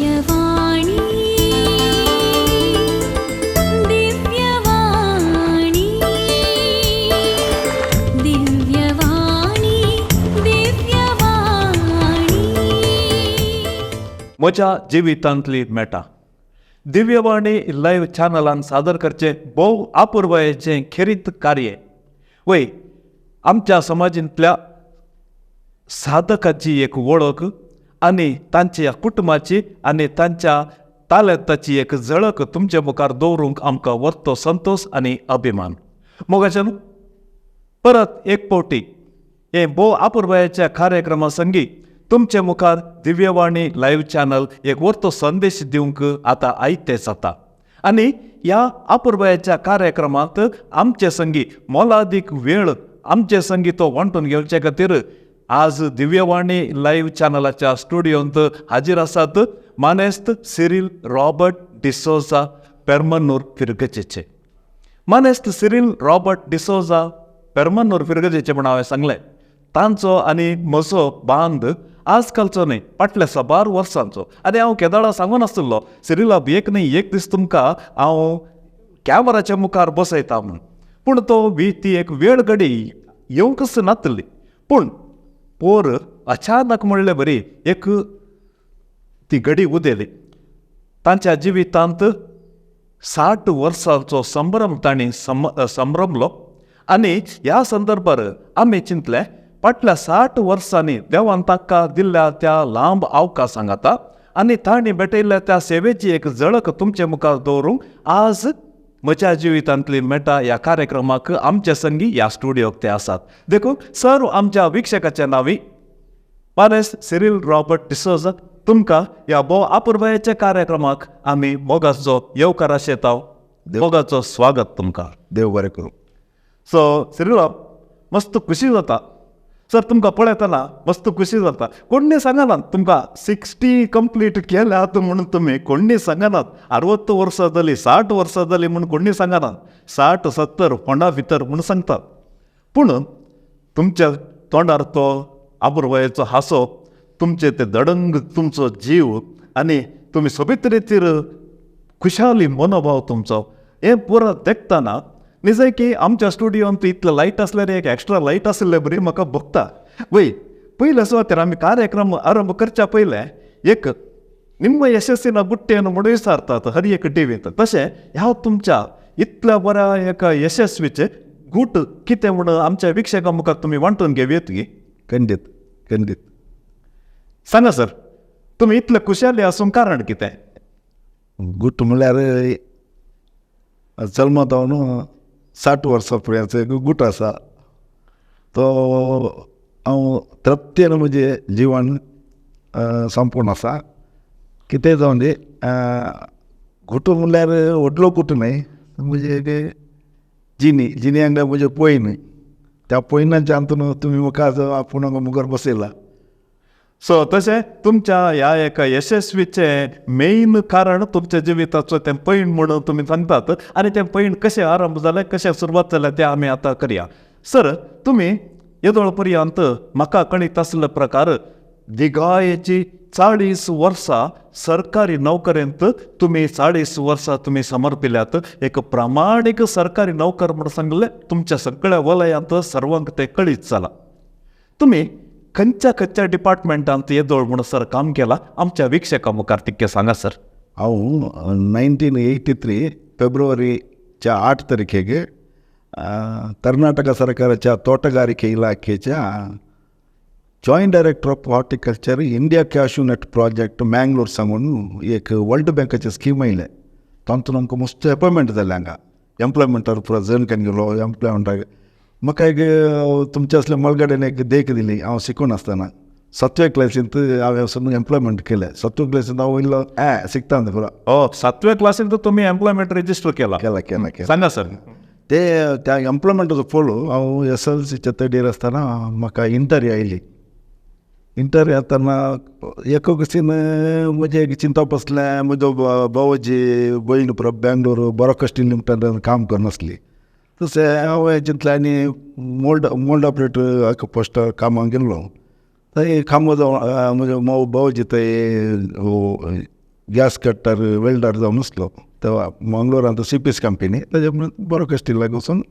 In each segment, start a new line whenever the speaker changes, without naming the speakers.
दिव्यवाणी दिव्यवाणी दिव्यवाणी दिव्यवाणी
म्हज्या जिवितांतली Meta Divyavani live चॅनलान सादर करचे भोव अपुर्बायेचें खेरीत कार्य वय आमच्या समाजांतल्या साधकाची एक वळख आनी तांच्या कुटुंबाची आनी तांच्या तालंताची एक झळक तुमचे मुखार दवरूंक आमकां वरतो संतोष आनी अभिमान. मोगाच्यान परत एक फावटी हे भोव अपुर्बायेच्या कार्यक्रमा संगी तुमचे मुखार दिव्यवाणी लायव्ह चॅनल एक वरतो संदेश दिवंक आतां आयते जाता. आनी ह्या अपुर्बायेच्या कार्यक्रमांत आमचे संगी मोलादीक वेळ आमचे संगी तो वांटून घेवचे खातीर आज दिव्यवाणी लायव्ह चॅनलाच्या स्टुडियोंत हाजीर आसात मानेस्त सिरिल रॉबर्ट डिसोजा पेर्मन्नूर फिरगजेचे. मानेस्त सिरिल रॉबर्ट डिसोजा पेर्मन्नूर फिरगजेचे म्हण हांवें सांगलें. तांचो आनी म्हजो बांद आजकालचो न्ही फाटल्या 12 वर्सांचो. आनी हांव केदाळा सांगून नासलो सिरिला एक न्ही एक दीस तुमकां हांव कॅमेराच्या मुखार बसयता म्हूण. पूण ती एक वेळ घडी येवंकच नातली. पूण पोर अचानक म्हणले बरी एक ती घडी उदेली. तांच्या जिवितांत 60 वर्सांचो संभ्रम तांणी संभ्रमलो. आनी ह्या संदर्भार आमी चिंतलें फाटल्या 60 वर्सांनी देवान तांकां दिल्ल्या त्या लांब अवकाशांत आनी तांणी भेटयल्ल्या त्या सेवेची एक झळक तुमचे मुखार दवरूंक आज म्हज्या जिवितांतली मेटा ह्या कार्यक्रमाक आमचे संगी ह्या स्टुडियोक ते आसात. देखून सर्व आमच्या विक्षकाच्या नांवी मानेस्त सिरिल रॉबर्ट डिसोजा तुमकां ह्या भोव अपुर्बायेच्या कार्यक्रमाक आमी मोगाचो येवकार आशेताव. मोगाचो स्वागत तुमकां.
देव बरें करूं.
सो सिरिला मस्त खुशी जाता सर तुमकां पळयतना मस्त खुशी जाता. कोणी सांगनात तुमकां 60 कंप्लीट केल्यात म्हणून तुमी कोणी सांगनात. 60 वर्सां जालीं 60 वर्सां जालीं म्हणून कोणी सांगनात. 60-70 फोंडा भितर म्हूण सांगतात. पूण तुमच्या तोंडार तो अपुर्बायेचो हांसो तुमचे ते दडंग तुमचो जीव आनी तुमी सोबीत रितीर खुशाली मनोभाव तुमचो हें पुरो देखतना निजय की आमच्या स्टुडियोंत इतले लायट आसल्यार एक एक्स्ट्रा लायट आसले बरी म्हाका भोगता. वय पयल्या सुवातेर आमी कार्यक्रम आरंभ करच्या पयलें एक निम्म यशस्वीना बुट्टेन म्हणून विचारतात हर एक टीव्हींत. तशें ह्या तुमच्या इतल्या बऱ्या एका यशस्वीचे गूट कितें म्हणून आमच्या विक्षकां मुखार तुमी वांटून घेवयेत गी.
खंडीत खंडीत
सांगा सर तुमी इतले खुशाली आसूंक कारण कितें.
गूट म्हळ्यार जल्मात हांव 60 वर्सां फुड्याचो एक गूट आसा तो हांव तृप्तीन म्हजें जिवन संपूर्ण आसा. कितें जावन दी गूट म्हणल्यार व्हडलो गूट न्हय म्हणजे जिनी हांगा म्हजे पयन त्या पयनाच्या अंतून तुमी म्हाका आज आपूण हांगा मुखार बसयला.
सो तशें तुमच्या ह्या एका यशस्वीचें मेन कारण तुमच्या जिविताचो तें पैण म्हणून तुमी सांगतात. आनी तें पैण कशें आरंभ जालें कशें सुरवात जाल्या तें आमी आतां करया. सर तुमी येदोळ पर्यंत म्हाका कळीत आसले प्रकार दिगायेची 40 वर्सां सरकारी नोकरेंत तुमी 40 वर्सां तुमी समर्पिल्यात. एक प्रामाणीक सरकारी नोकर म्हणून सांगलें तुमच्या सगळ्या वलयांत सर्वांक तें कळीत जालां. तुमी खंयच्या डिपार्टमेंटांत येदोळ म्हणून सर काम केलां आमच्या विक्षकां मुखार तितकें सांगा सर.
हांव 1983 फेब्रुवारीच्या 8 तारखेक कर्नाटका सरकाराच्या तोटगारिके इलाख्याच्या joint director of horticulture India cashew nut project Mangalore सांगून एक वर्ल्ड बँकाचे स्कीम आयले. तातूंत आमकां मस्त अपॉयंटमेंट जालें. हांगा एम्प्लॉयमेंटार पुरो जॉयन करून गेलो. एम्प्लॉयमेंटाक म्हाका एक तुमच्या असल्या मळगड्यान एक देख दिली. हांव शिकून आसतना 7व्या क्लासींत हांवें वचून एम्प्लॉयमेंट केलें. 7व्या क्लासींत हांव वयलो शिकता पुरो.
7व्या क्लासींत तुमी एम्प्लॉयमेंट रजिस्टर केला. सांगा सर.
ते त्या एम्प्लॉयमेंटाचो फोलो हांव SLCच्या 3rd इयर आसतना म्हाका इंटरव्यू आयली. इंटरव्यू येतना एको कशीन म्हजें एक चिंता बसलें. म्हजो भावाजी भयण पुरो बेंगलोर बरो कश्टी लिमिटेडान काम करनासली. तशें हांवें चिंतलें आनी मोल्ड ऑपरेटर हाका पोस्टार कामाक गेल्लो. थंय कामो जावन म्हजो भावाजी थंय गॅस कट्टर वेल्डर जावन आसलो तेव्हा मंगलोरांत CPS कंपनी ताजे बरो कश्टिला वचून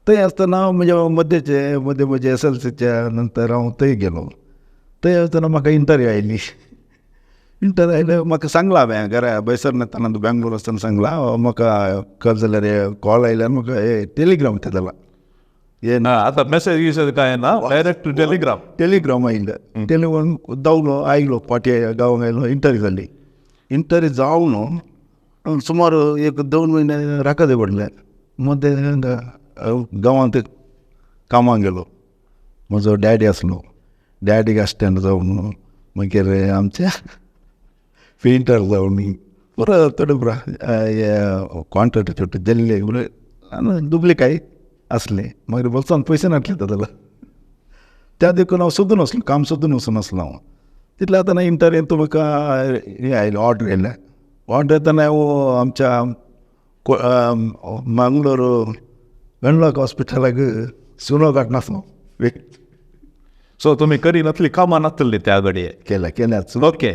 थंय आसतना म्हज्या मध्य SLCच्या नंतर हांव थंय गेलो. थंय आसतना म्हाका इंटरव्यू आयली. इंटरव्यू आयले म्हाका सांगला हांवें घरा बैसर येताना बँगलोर आसतना सांगला म्हाका कळ्ळें जाल्यार कॉल आयल्यार म्हाका टेलिग्राम येता जाला
आता मेसेज काय ना डायरेक्ट
टेलिग्राम आयिल्लें. टेलिग्राम दावलो आयलो पाटी गांवांक आयलो इंटरव्यू जाली. इंटरव्यू जावन सुमार 1-2 म्हयने राखा पडले. मग ते गांवांत कामाक गेलो. म्हजो डॅडी आसलो. डॅडीक असिस्टंट जावन मागीर आमच्या पेंटर जावन पुरो थोडे कॉन्ट्रॅक्ट छोटे दिल्ले दुबले काय असले. मागीर बोल्सान पयशे नासले जाल्यार त्या देखून हांव सोदून आसलो काम सोदून वचून आसलो हांव. तितले आतां इंटरव्यूंत म्हाका हे आयलें ऑर्डर येयलें. ऑर्डर येताना हांव आमच्या मंगळूर वेणलॉक हॉस्पिटलाक सुनो काडनासलो.
सो तुम्ही करिनातली कामां नासतली त्या घडये
केल्याच
ओके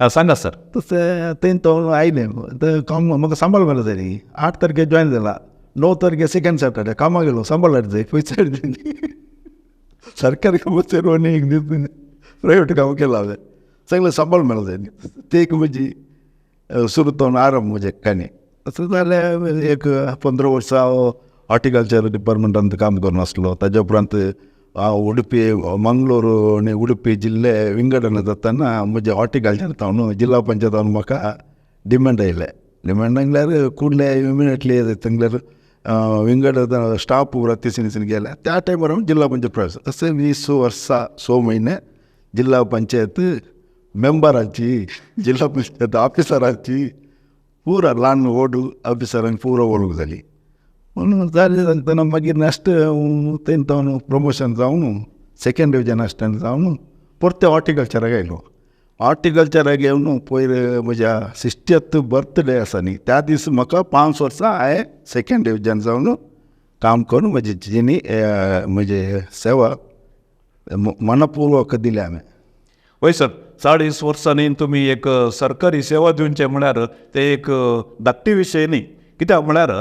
सांगा सर.
तशें थंय तो आयलें काम म्हाका सांबाळपाक जाय न्ही. 8 तारखेक जॉयन जाला. 9 तारखेक सेकंड सॅटर्डे कामाक गेलो सांबाळार जाय पयशे सरकारी कामाचेर एक दीस प्रायवेट काम केला हांवें सगळें सांबाळ मेळो जाय न्ही. ते एक म्हजी सुरू तो आरंभ म्हजे काणी. असं जालें 15 वर्सां हांव हॉर्टिकल्चर डिपार्टमेंटांत काम करून आसलो. ताज्या उपरांत हांव उडुपी मंगळूर आनी उडुपी जिल्ले विंगडन जाताना म्हजे हॉर्टिकल्चर हांव जिल्ला पंचायतान म्हाका डिमांड आयलें. डिमांड आयल्यार कुडले इमिडियटली थंगल्यार विंगड स्टाफ पुरा तिसरी गेले. त्या टायमार हांव जिल्ला पंचायत प्रवेश तशें 20 वर्सां 6 म्हयने जिल्ला पंचायत मेंबरांची जिल्ला पंचायत ऑफिसरांची पुरा ल्हान व्हड ऑफिसरांनी पुरो वळख जाली. म्हणून जालें सांगतना मागीर नेक्स्ट थंय प्रमोशन जावन सेकंड डिविजन असिस्टंट जावन परते हॉर्टिकल्चराक आयलो. हॉर्टिकल्चराक येवन पयर म्हज्या 60th बर्थडे आसा न्ही त्या दीस म्हाका 5 वर्सां हांवें सेकंड डिविजन जावन काम करून म्हजी जिणी म्हजे सेवा मनपूर्वक दिली हांवें.
वय सर 40 वर्सांनी तुम्ही एक सरकारी सेवा दिवचे म्हळ्यार ते एक धाकटी विशय न्ही. कित्याक म्हळ्यार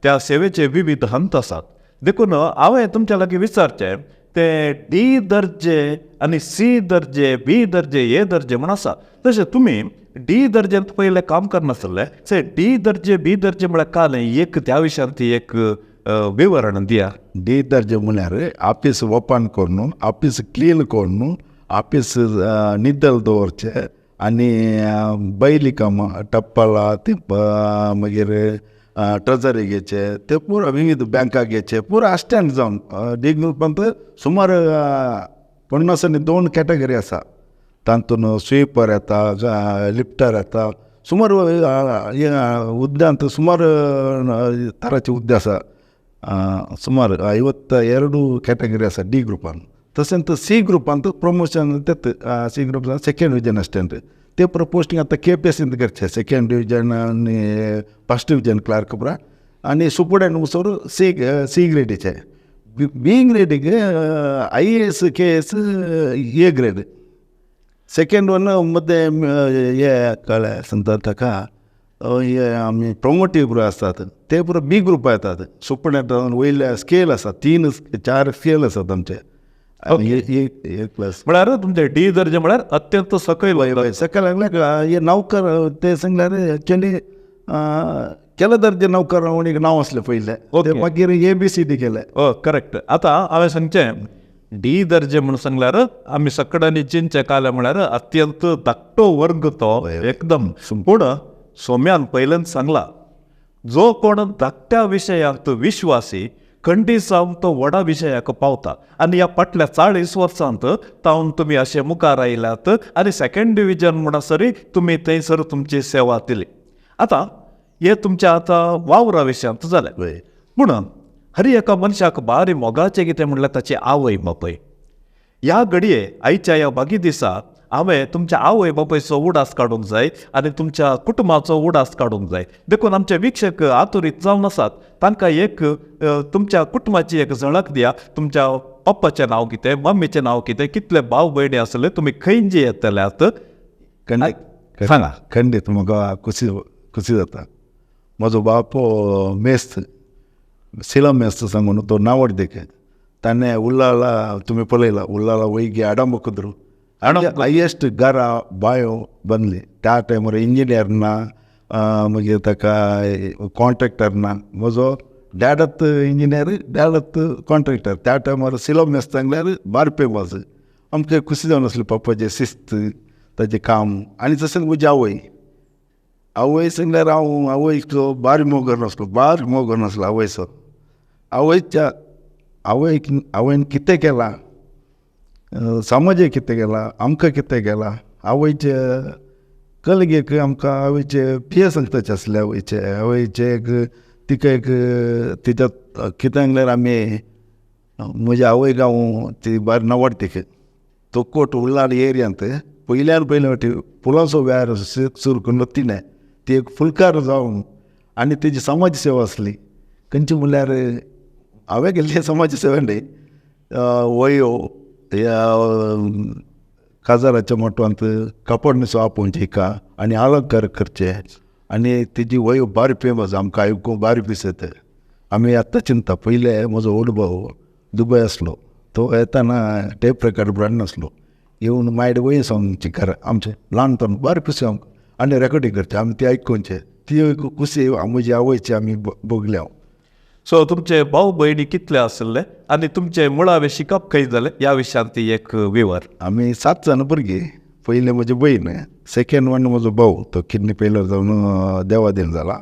त्या सेवेचे विविध हंत आसात. देखून हांवें तुमच्या लागीं विचारचें ते D दर्जे आनी C दर्जे B दर्जे A दर्जे म्हण आसा तशें तुमी D दर्ज्यांत पयलें काम करनासले से D दर्जे B दर्जे म्हळ्यार कालें एक त्या विशयांत एक विवरण दिया.
D दर्जे म्हळ्यार ऑफिस ओपन करून ऑफिस क्लीन करून ऑफिस निद्दल दवरचें आनी बैली कामां टप्पलां ती मागीर ट्रेजरी घेवचे ते पुरो विविध बँकाक घेवचे पुरो असिस्टंट जावन डिग्नूपर्यंत सुमार 50 आनी 2 कॅटेगरी आसा. तातूंत स्विपर येता लिफ्टर येता सुमार हुद्द्यांत सुमार तराचे हुद्दे आसा. सुमार 52 कॅटेगरी आसा D ग्रुपान. तशेंच C ग्रुपांत प्रमोशन तेत C ग्रुपान सेकंड डिविजन असिस्टंट ते पोस्टिंग आतां KPSCंत करचे सेकंड डिविजन आनी फर्स्ट डिविजन क्लार्क पुरा आनी सुपरडंट वचोर C ग्रेडीचे. B ग्रेडीक IAS KS A grade. Second one मध्य हे कळ्ळें सांगता ताका हे आमी प्रोमोटीव पुरो आसतात ते पुरो B ग्रुपा येतात. सुपरडंट वयले स्केल आसा 3-4 स्केल आसात आमचे. प्लस
म्हळ्यार तुमचे D दर्जे म्हळ्यार अत्यंत सकयल
सकयल लागल्यार हे नौकर ते सांगल्यार एक्चुअली केले दर्जे नौकर म्हणून एक नांव आसलें पयलें मागीर ABCD केलें.
करेक्ट. आतां हांवें सांगचें D दर्जे म्हणून सांगल्यार आमी सकडांनी चिंतचे काले म्हळ्यार अत्यंत धाकटो वर्ग तो एकदम. पूण सोम्यान पयलेंच सांगला जो कोण धाकट्या विशयांत विश्वासी खंडीसावन तो व्हडा विशयाक पावता आनी ह्या फाटल्या 40 वर्सांत तावन तुमी अशे मुखार आयल्यात आनी सेकंड डिविजन म्हणसरी तुमी थंयसर तुमची सेवा दिली. आतां हे तुमच्या आतां वावरा विशयांत जालें. पूण हरी एका मनशाक बारी मोगाचें कितें म्हणल्यार ताची आवय बापूय. ह्या घडये आयच्या ह्या बागी दिसा हांवें तुमच्या आवय बापूयचो उडास काडूंक जाय आनी तुमच्या कुटुंबाचो उडास काडूंक जाय. देखून आमचे विक्षक आतुरीत जावन आसात तांकां एक तुमच्या कुटुंबाची एक झळक दिया. तुमच्या पप्पाचें नांव कितें, मम्मीचें नांव कितें, कितले भाव भयणी आसले, तुमी खंयचे येतल्यात. सांगा.
खंडीत म्हाका खुशी जाता. म्हजो बाप मेस्त सिला मेस्त सांगून तो नावड देखे ताणें उल्लाला तुमी पळयला उल्लाला वैगी आडांब कुद्रू हायेस्ट घरां बायो बांदली. त्या टायमार इंजिनियर ना मागीर ताका कॉन्ट्रॅक्टर ना. म्हजो डॅडत इंजिनियर डॅडत कॉन्ट्रॅक्टर. त्या टायमार सिलो मेस्त सांगल्यार बारी फेमस. आमकां खुशी जावन आसली पप्पाचें शिस्त ताजें काम. आनी तशेंच म्हजी आवय सांगल्यार हांव आवयचो बारी मोग नासलो आवयचो. आवयन कितें केलां, समाजाक कितें केलां, आमकां कितें केलां. आवयचे कलगेक आमकां आवयचे पिये सांगताचे आसले. आवयचे तिका तिच्या कितें सांगल्यार आमी म्हज्या आवयक हांव ती बारी नावडते. तो कोट उल्लाड एरियांत पयले फावटी पुलाचो वेळ सुरू करून तिणें ती एक फुलकार जावन आनी तेजी समाज सेवा आसली. खंयची म्हणल्यार हांवें गेल्ले समाज सेवा न्ही वयो काजाराच्या मोटवांत कापड न्हेसो आपोवचे हिका आनी अलंकार करचे. आनी तेजी वयो बारी फेमस आमकां आयकूंक बारी पीस येता. आमी आत्तां चिंता पयले म्हजो व्हड भाव दुबय आसलो. तो येताना टेप रेकॉर्ड ब्रँड नासलो. येवन मायड वय सांगचे घरा आमचे ल्हानपण बारी पीस आमकां आनी रेकॉर्डिंग करचे आमी ती आयकूनचे. ती एक खुशी म्हजी आवयची आमी भोगल्या.
सो तुमचे भाऊ भयणी कितले आसले आनी तुमचे मुळावे शिकप खंय जालें ह्या विशयांत एक विवर.
आमी 7 जाण भुरगीं. पयले म्हजी भयण, सेकेंड वन म्हजो भाऊ तो किडनी फेलर जावन देवादीन जाला.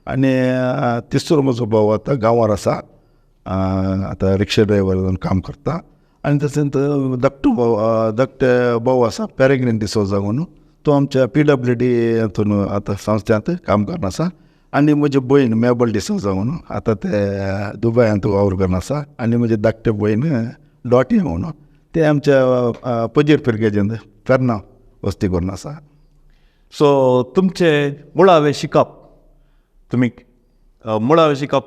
आनी तिसरो म्हजो भाऊ आतां गांवार आसा. आतां रिक्षा ड्रायव्हर जावन काम करता. आनी तशेंच धाकटे भाऊ आसा पेरेग्रीन डिसोजा म्हणून. तो आमच्या PWD हातून आतां संस्थांत काम करना आसा. आनी म्हजी भयण मेबल डिसोजा म्हणून आतां ते दुबयांत वावर करना आसा. आनी म्हजी धाकटे भयण डॉटी म्हणून ते आमच्या पजीर पिरगेजेंत फेर्ना वस्ती करून आसा.
सो तुमचे मुळावे शिकप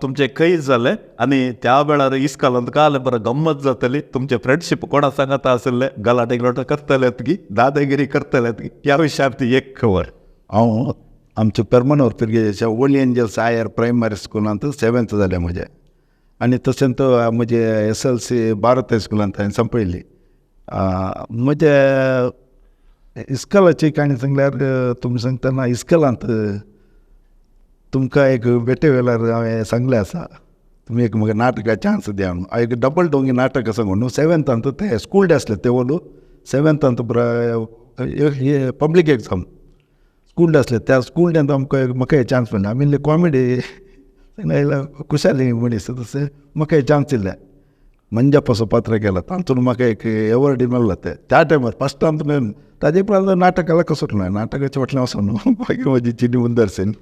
तुमचे खंय जालें आनी त्या वेळार इस्कालांत काल बरं गंमत जातली. तुमचे फ्रेंडशीप कोणा सांगता आसले गलाटे गलाटो करतलेत की दादागिरी करतलेत की ह्या विशयांत एक खबर.
हांव आमच्या परमनूर पिरगेच्या ओल्ड एंजल्स हायर प्रायमरी स्कुलांत 7th जालें म्हजें. आनी तशेंच म्हजे SLC भारत हायस्कुलांत हांवें संपयली. म्हजे इस्कॉलाची काणी सांगल्यार तुमी सांगतना इस्कॉलांत तुमकां एक बेटे वेल्यार हांवें सांगलें आसा तुमी एक म्हाका नाटका चान्स दिया म्हणून. हांव एक डबल डोंगी नाटक आसा म्हणून 7th ते स्कूल डे आसले ते वोलू 7th public exam school day आसले. त्या स्कूल डेंत म्हाका हे चान्स मेळ्ळे. आमी कॉमेडी खुशाली मनीस तशें म्हाका हे चान्स दिल्ले. मंजा पासो पात्र केला तातूंत म्हाका एक एवॉर्ड मेळ्ळो. ते त्या टायमार फस्टांत मेळून ताजे उपरांत नाटकाला कसो ना नाटकाच्या फाटल्यान वचून मागीर म्हजी चिनी मुंदरसेन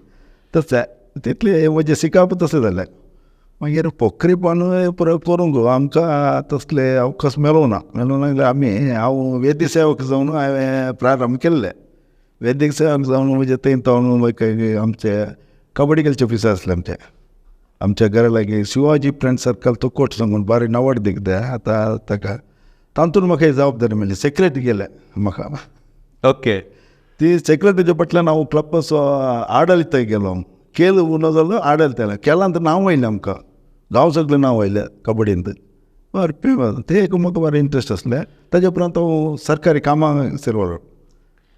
तशें तितलें म्हजें शिकप तशें जालें. मागीर पोखरीपण करूंक आमकां तसले अवकाश मेळूंक ना. जाल्यार हांव वेदी सेवक जावन हांवें प्रारंभ केल्ले. वेदीक सेवक जावन म्हणजे थंय आमचे कबड्डीकलचे ऑफिसर आसले आमच्या घरा लागीं शिवाजी फ्रेंड सर्कल तो कोट सांगून बारी नावड दिखता. आतां ताका तातूंत म्हाका ही जबाबदारी मेळ्ळी. सेक्रेटरी गेले म्हाका.
ओके.
ती सेक्रेटरीच्या फाटल्यान हांव क्लबाचो आडळित गेलो. खेळ उनो जालो आडळित केलांत नांव आयलें आमकां. गांव सगळें नांव आयलें कबड्डींत. बरें फेमस ते एक म्हाका बरें इंट्रस्ट आसलें. ताजे उपरांत हांव सरकारी कामाक शिरवलो.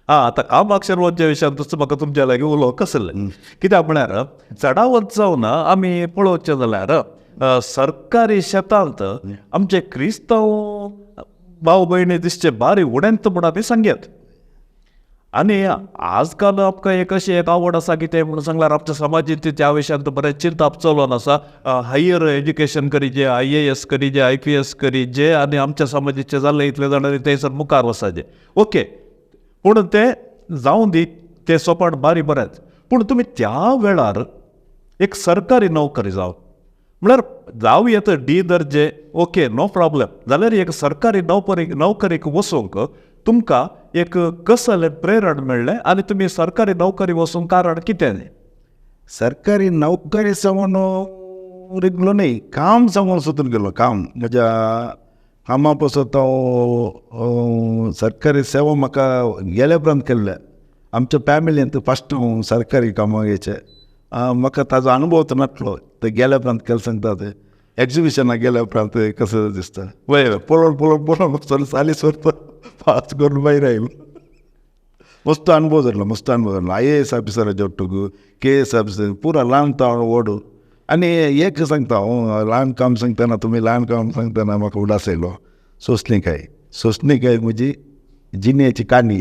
आतां कामाक शिरवच्या विशयांत म्हाका तुमच्या लागीं उलोवंक आसलें. कित्याक म्हळ्यार चडावत जावन आमी पळोवचें जाल्यार सरकारी शेतांत आमचे क्रिस्तांव भाव भयणी दिसचे बारी उडेंत म्हूण आमी सांगयात. आनी आजकाल आमकां एक अशी एक आवड आसा कितें म्हणून सांगल्यार आमच्या समाजींत त्या विशयांत बरें चिंतप चलोन आसा. हायर एज्युकेशन करीचे, IAS करीचे, IPS करीचे आनी आमच्या समाजीचे जाल्ले इतले जाणांनी थंयसर मुखार वसाचे. ओके. पूण ते जावं दी ते सोपाट बारी बरेंच. पूण तुमी त्या वेळार एक सरकारी नोकरी जावं म्हळ्यार जावं येता D दर्जे ओके नो प्रॉब्लेम. जाल्यार एक सरकारी नोकरीक वचूंक तुमकां एक कसलें प्रेरण मेळ्ळें आनी तुमी सरकारी नोकरी वचूंक कारण कितें?
सरकारी नोकरी सांगून रिगलो न्ही काम सांगून सोदून गेलो. काम म्हज्या कामा पासून तो सरकारी सेवा म्हाका गेल्या उपरांत केल्ले. आमच्या फॅमिलींत फस्ट हांव सरकारी कामाक येचे म्हाका ताजो अनुभव तर नासलो ते गेल्या उपरांत केले सांगतात एग्जिबिशनाक गेल्या उपरांत कसं दिसता वय पळोवन साली सोर पास करून भायर आयलो मस्त अनुभव जालो IAS ऑफिसराचे ಒಟ್ಟಿಗೂ KS ऑफिसर पुरा ल्हान तावन व्हड आनी एक सांगता हांव ल्हान काम सांगतना तुमी ल्हान काम सांगतना म्हाका उडास येयलो सोसणीकाय म्हजी जिणेची काणी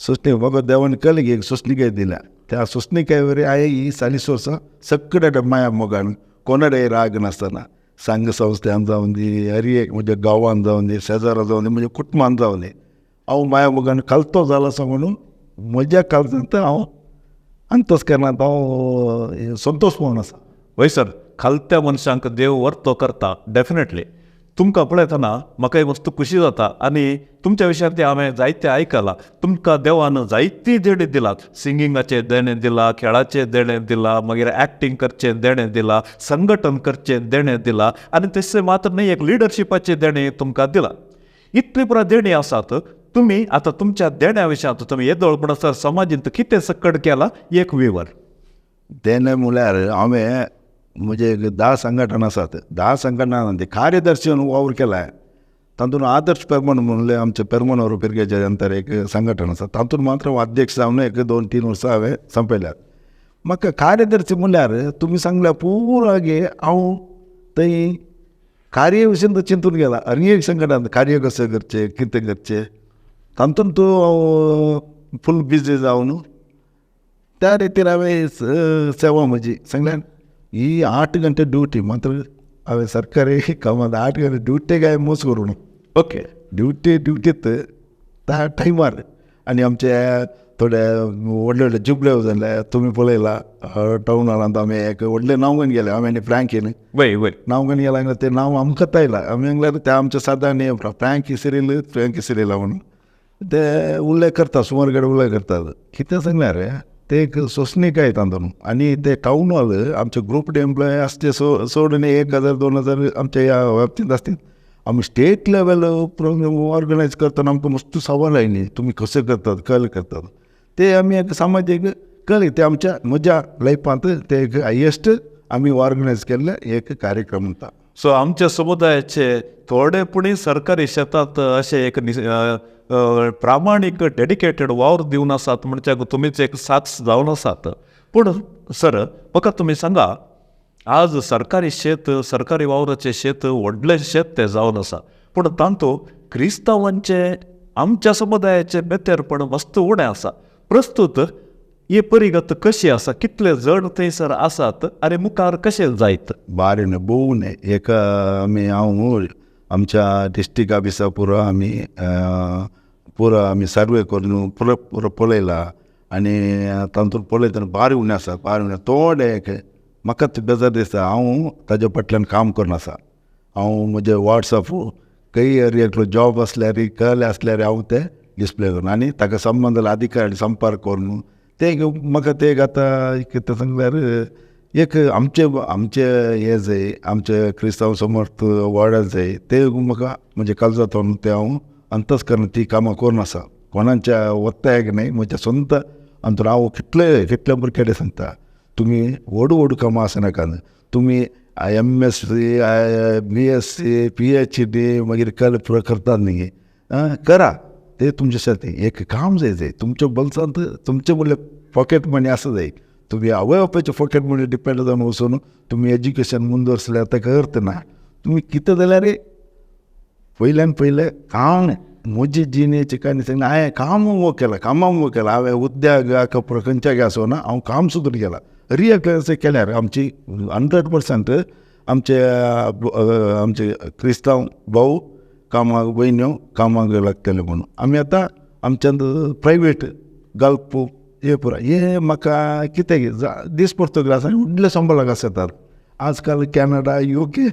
सोसणी म्हाका देवान कळ्ळें की एक सोसणीकाय दिल्या त्या सोसणीकाय वरी हांवें ही सालिस वर्सां सगळ्या माया मोगान कोणाडेय राग नासतना संघ संस्थेन जावन दी हरियेक म्हज्या गांवांत जावन दी शेजारा जावन दी म्हज्या कुटुंबान जावन दी हांव माया मोगान कलतो जाला असो म्हणून म्हज्या काळजांत हांव अंतस्करणांत हांव संतोश पळोवन आसा.
वय सर खालत्या मनशांक देव वर्तो करता डेफिनेटली. तुमकां पळयतना म्हाकाय मस्त खुशी जाता आनी तुमच्या विशयांत हांवें जायतें आयकलां. तुमकां देवान जायतीं देणी दिलात. सिंगिंगाचें देणें दिलां, खेळाचें देणें दिलां, मागीर एक्टींग करचें देणें दिलां, संघटन करचें देणें दिलां आनी तशें मात्र न्ही एक लिडरशिपाचें देणें तुमकां दिलां. इतली पुरा देणी आसात. तुमी आतां तुमच्या देण्या विशयांत तुमी येदोळपणासर समाजींत कितें सकड केलां एक विवर.
देणें म्हळ्यार हांवें म्हजे 10 संघटना आसात. 10 संघटनांनी कार्यदर्शी म्हणून वावर केला. तातूंत आदर्श पेरमन म्हणले आमचे पेरमनूर पिरगेच्या अंतर एक संघटन आसा. तातूंत मात्र अध्यक्ष जावन 1-2-3 वर्सां हांवें संपयल्यात. म्हाका कार्यदर्शी म्हणल्यार तुमी सांगल्या पुरा गे हांव थंय कार्य विशीं चिंतून गेला. आनी एक संघटन कार्य कशें करचें कितें करचें तातूंत तूं फूल बिजी जावन त्या रितीन हांवें सेवा म्हजी सांगल्यार ही 8 घंटे ड्युटी मात्र हांवें सरकारी कामांत 8 घंटे ड्युटीक हांवें मोस करूं.
ओके
ड्युटीत त्या टायमार आनी आमचे थोडे व्हडले व्हडले जुबले जाले तुमी पळयला टावन हॉलांत आमी एक व्हडलें नांव घेवन गेले हांवें आनी फ्रँकीन
वय वय
नांव घेवन गेला तें नांव आमकां आयलां. आमी सांगल्यार ते आमचे सदां नेम फ्रँकी सिरील म्हणून ते उल्लेख करता सुमारगड उल्लेख करतात. कितें सांगल्यार ते एक सोसणीकाय तांदून आनी ते टावन हॉल आमचे ग्रूप डे एम्प्लॉय आसचे सोडून 1000-2000 आमच्या ह्या बाबतींत आसतील. आमी स्टेट लेवल प्रोग्राम ऑर्गनायज करतना आमकां मस्त सवाल आयली तुमी कशें करतात कल करतात ते आमी एक सामाजीक कळ्ळी ते आमच्या म्हज्या लायफांत ते एक हायेस्ट आमी ऑर्गनायज केल्ले एक कार्यक्रम उरता.
सो आमच्या समुदायाचे थोडेपणी सरकारी शेतांत अशें एक प्रामाणीक डेडिकेटेड वावर दिवन आसात म्हणजे तुमीच एक साक्ष जावन आसात. पूण सर म्हाका तुमी सांगा आज सरकारी शेत सरकारी वावराचें शेत व्हडलें शेत तें जावन आसा पूण तांतूंत क्रिस्तांवांचे आमच्या समुदायाचे बेतेरपण मस्त उणें आसा. प्रस्तुत ही परिगत कशी आसा कितले जण थंयसर आसात आनी मुखार कशें जायत.
बारीन भोवून एक हांव आमच्या डिस्ट्रिक्ट ऑफिसा पुरो आमी सर्वे करून पुरो पळयला आनी तातूंत पळयतना बारी उणें आसा बारी उणें थोडे एक म्हाका बेजार दिसता. हांव ताजे फाटल्यान काम करना आसा. हांव म्हजे वॉट्सअप खंय एरियातलो जॉब आसल्यार कळ्ळे आसल्यार हांव ते डिस्प्ले करून आनी ताका संबंद अधिकारी संपर्क करून ते म्हाका ते आतां कितें सांगल्यार एक आमचे हे जाय आमचे क्रिस्तांव समर्थ वाड्यार जाय ते म्हाका म्हणजे काळजांतून ते हांव अंतस्करण ती कामां करून आसा. कोणाच्या वत्तायक न्हय म्हज्या सोंत अंतर हांव कितले भुरगेडे सांगता तुमी व्हडू कामां आसनाका तुमी MSc BSc PhD मागीर पुरो करतात न्ही करा ते तुमचे शेती एक काम जाय तुमच्या बल्सांत तुमचे म्हणले पॉकेट मनी आसा जाय. तुम्ही आवय बापायचे पॉकेट मनी डिपेंड जावन वचून तुमी एज्युकेशन मुंदरसल्यार ताका अर्थ ना. तुमी कितें जाल्यार पयल्यान पयलें काम म्हजी जिणेची काणी सांगलें हांवें कामां केलां हांवें उद्द्यागाक खंयच्याक आसोना हांव काम सुद्दां केलां. रियल केल्यार आमची 100% आमचे क्रिस्तांव भाऊ कामाक भयण्यो कामाक लागतले म्हणून आमी आतां आमच्यान प्रायवेट घालप हे पुरा हे म्हाका कितें दीस पडटकच आसा आनी व्हडले संबळाक आसतात आजकाल कॅनडा UK.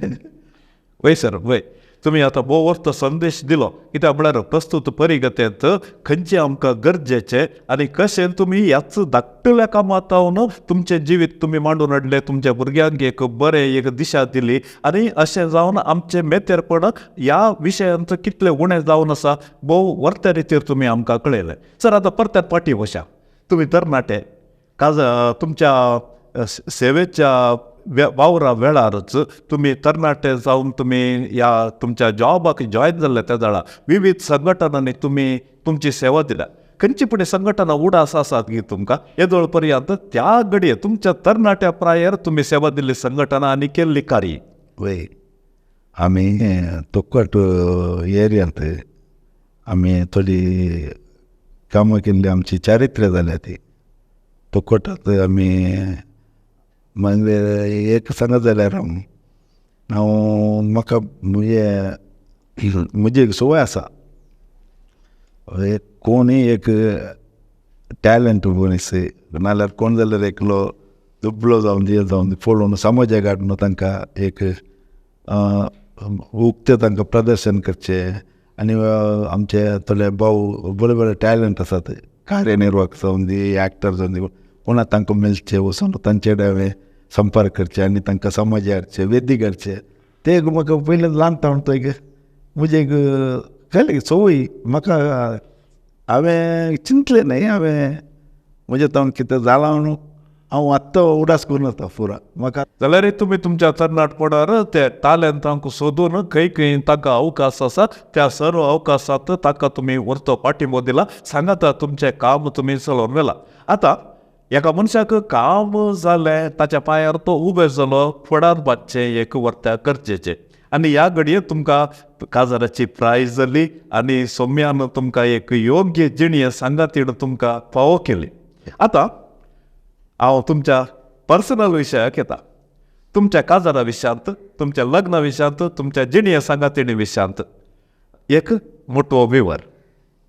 वय सर वय तुम्ही आता बोवर्थ संदेश दिलो कित्याक म्हळ्यार प्रस्तुत परिगतेंत खंयचे आमकां गरजेचे आनी कशें तुमी ह्याच धाकटुल्या कामांत रावन तुमचें जिवीत तुमी मांडून हाडलें, तुमच्या भुरग्यांक एक बरें एक दिशा दिली आनी अशें जावन आमचें मेतेरपण ह्या विशयांत कितलें उणें जावन आसा भोव वर्त्या रितीर तुमी आमकां कळयलें. सर आतां परत्यात फाटीं बशा. तुमी तरणाटे तुमच्या सेवेच्या वावरा वेळारच तुमी तरणाटे जावन तुमी ह्या तुमच्या जॉबाक जॉयन जाल्ले त्या वेळार विविध संघटनांनी तुमी तुमची सेवा दिल्या. खंयची पुणे संघटना उडास आसात गी तुमकां येदोळ पर्यंत त्या घडये तुमच्या तरणाट्या प्रायार तुमी सेवा दिल्ली संघटना आनी केल्ली कार्य?
वय आमी तोकट एरियांत आमी थोडी कामां केल्ली, आमची चारित्र्य जाल्या ती तोकटांत आमी. म्हणजे एक सांगत जाल्यार हांव म्हाका म्हजी एक संवय आसा, कोणूय एक टॅलंट मनीस नाल्यार कोण जाल्यार एकलो दुबळो जावन जे जावन पळोवन समाजाक हाडून तांकां एक उक्तें तांकां प्रदर्शन करचें. आनी आमचे थोडे भाव बरे बरे टॅलंट आसात, कार्यनिर्वाहक जावन दी, एक्टर जावन दी, कोणा तांकां मेळचे वचून तांचे हांवें संपर्क करचे आनी तांकां समाजाक हाडचे, वेदीक हाडचे. ते म्हाका पयलें ल्हानपण तो एक म्हजे एक कळ्ळें संवय. म्हाका हांवें चिंतलें न्हय, हांवें म्हजे तावन कितें जालां म्हणून हांव आत्तां उडास करून वता पुरा. म्हाका
जाल्यार तुमी तुमच्या तरणाटपणार ते टॅलंटांक सोदून खंय खंय ताका अवकाश आसा त्या सर्व अवकाशांत ताका तुमी व्हरतो पाठिंबो दिला. सांगात तुमचें काम तुमी चलोवन व्हेलां. आतां एका मनशाक काम जालें ताच्या पांयार तो उबे जालो फुडार बादचें एक वर्त्या गरजेचें. आनी ह्या घडये तुमकां काजाराची प्रायज जाली आनी सोम्यान तुमकां एक योग्य जिणें सांगातीन तुमकां फावो केली. आतां हांव तुमच्या पर्सनल विशयाक येता. तुमच्या काजारा विशयांत, तुमच्या लग्ना विशयांत, तुमच्या जिणें सांगातीणी विशयांत एक मोठो विवर.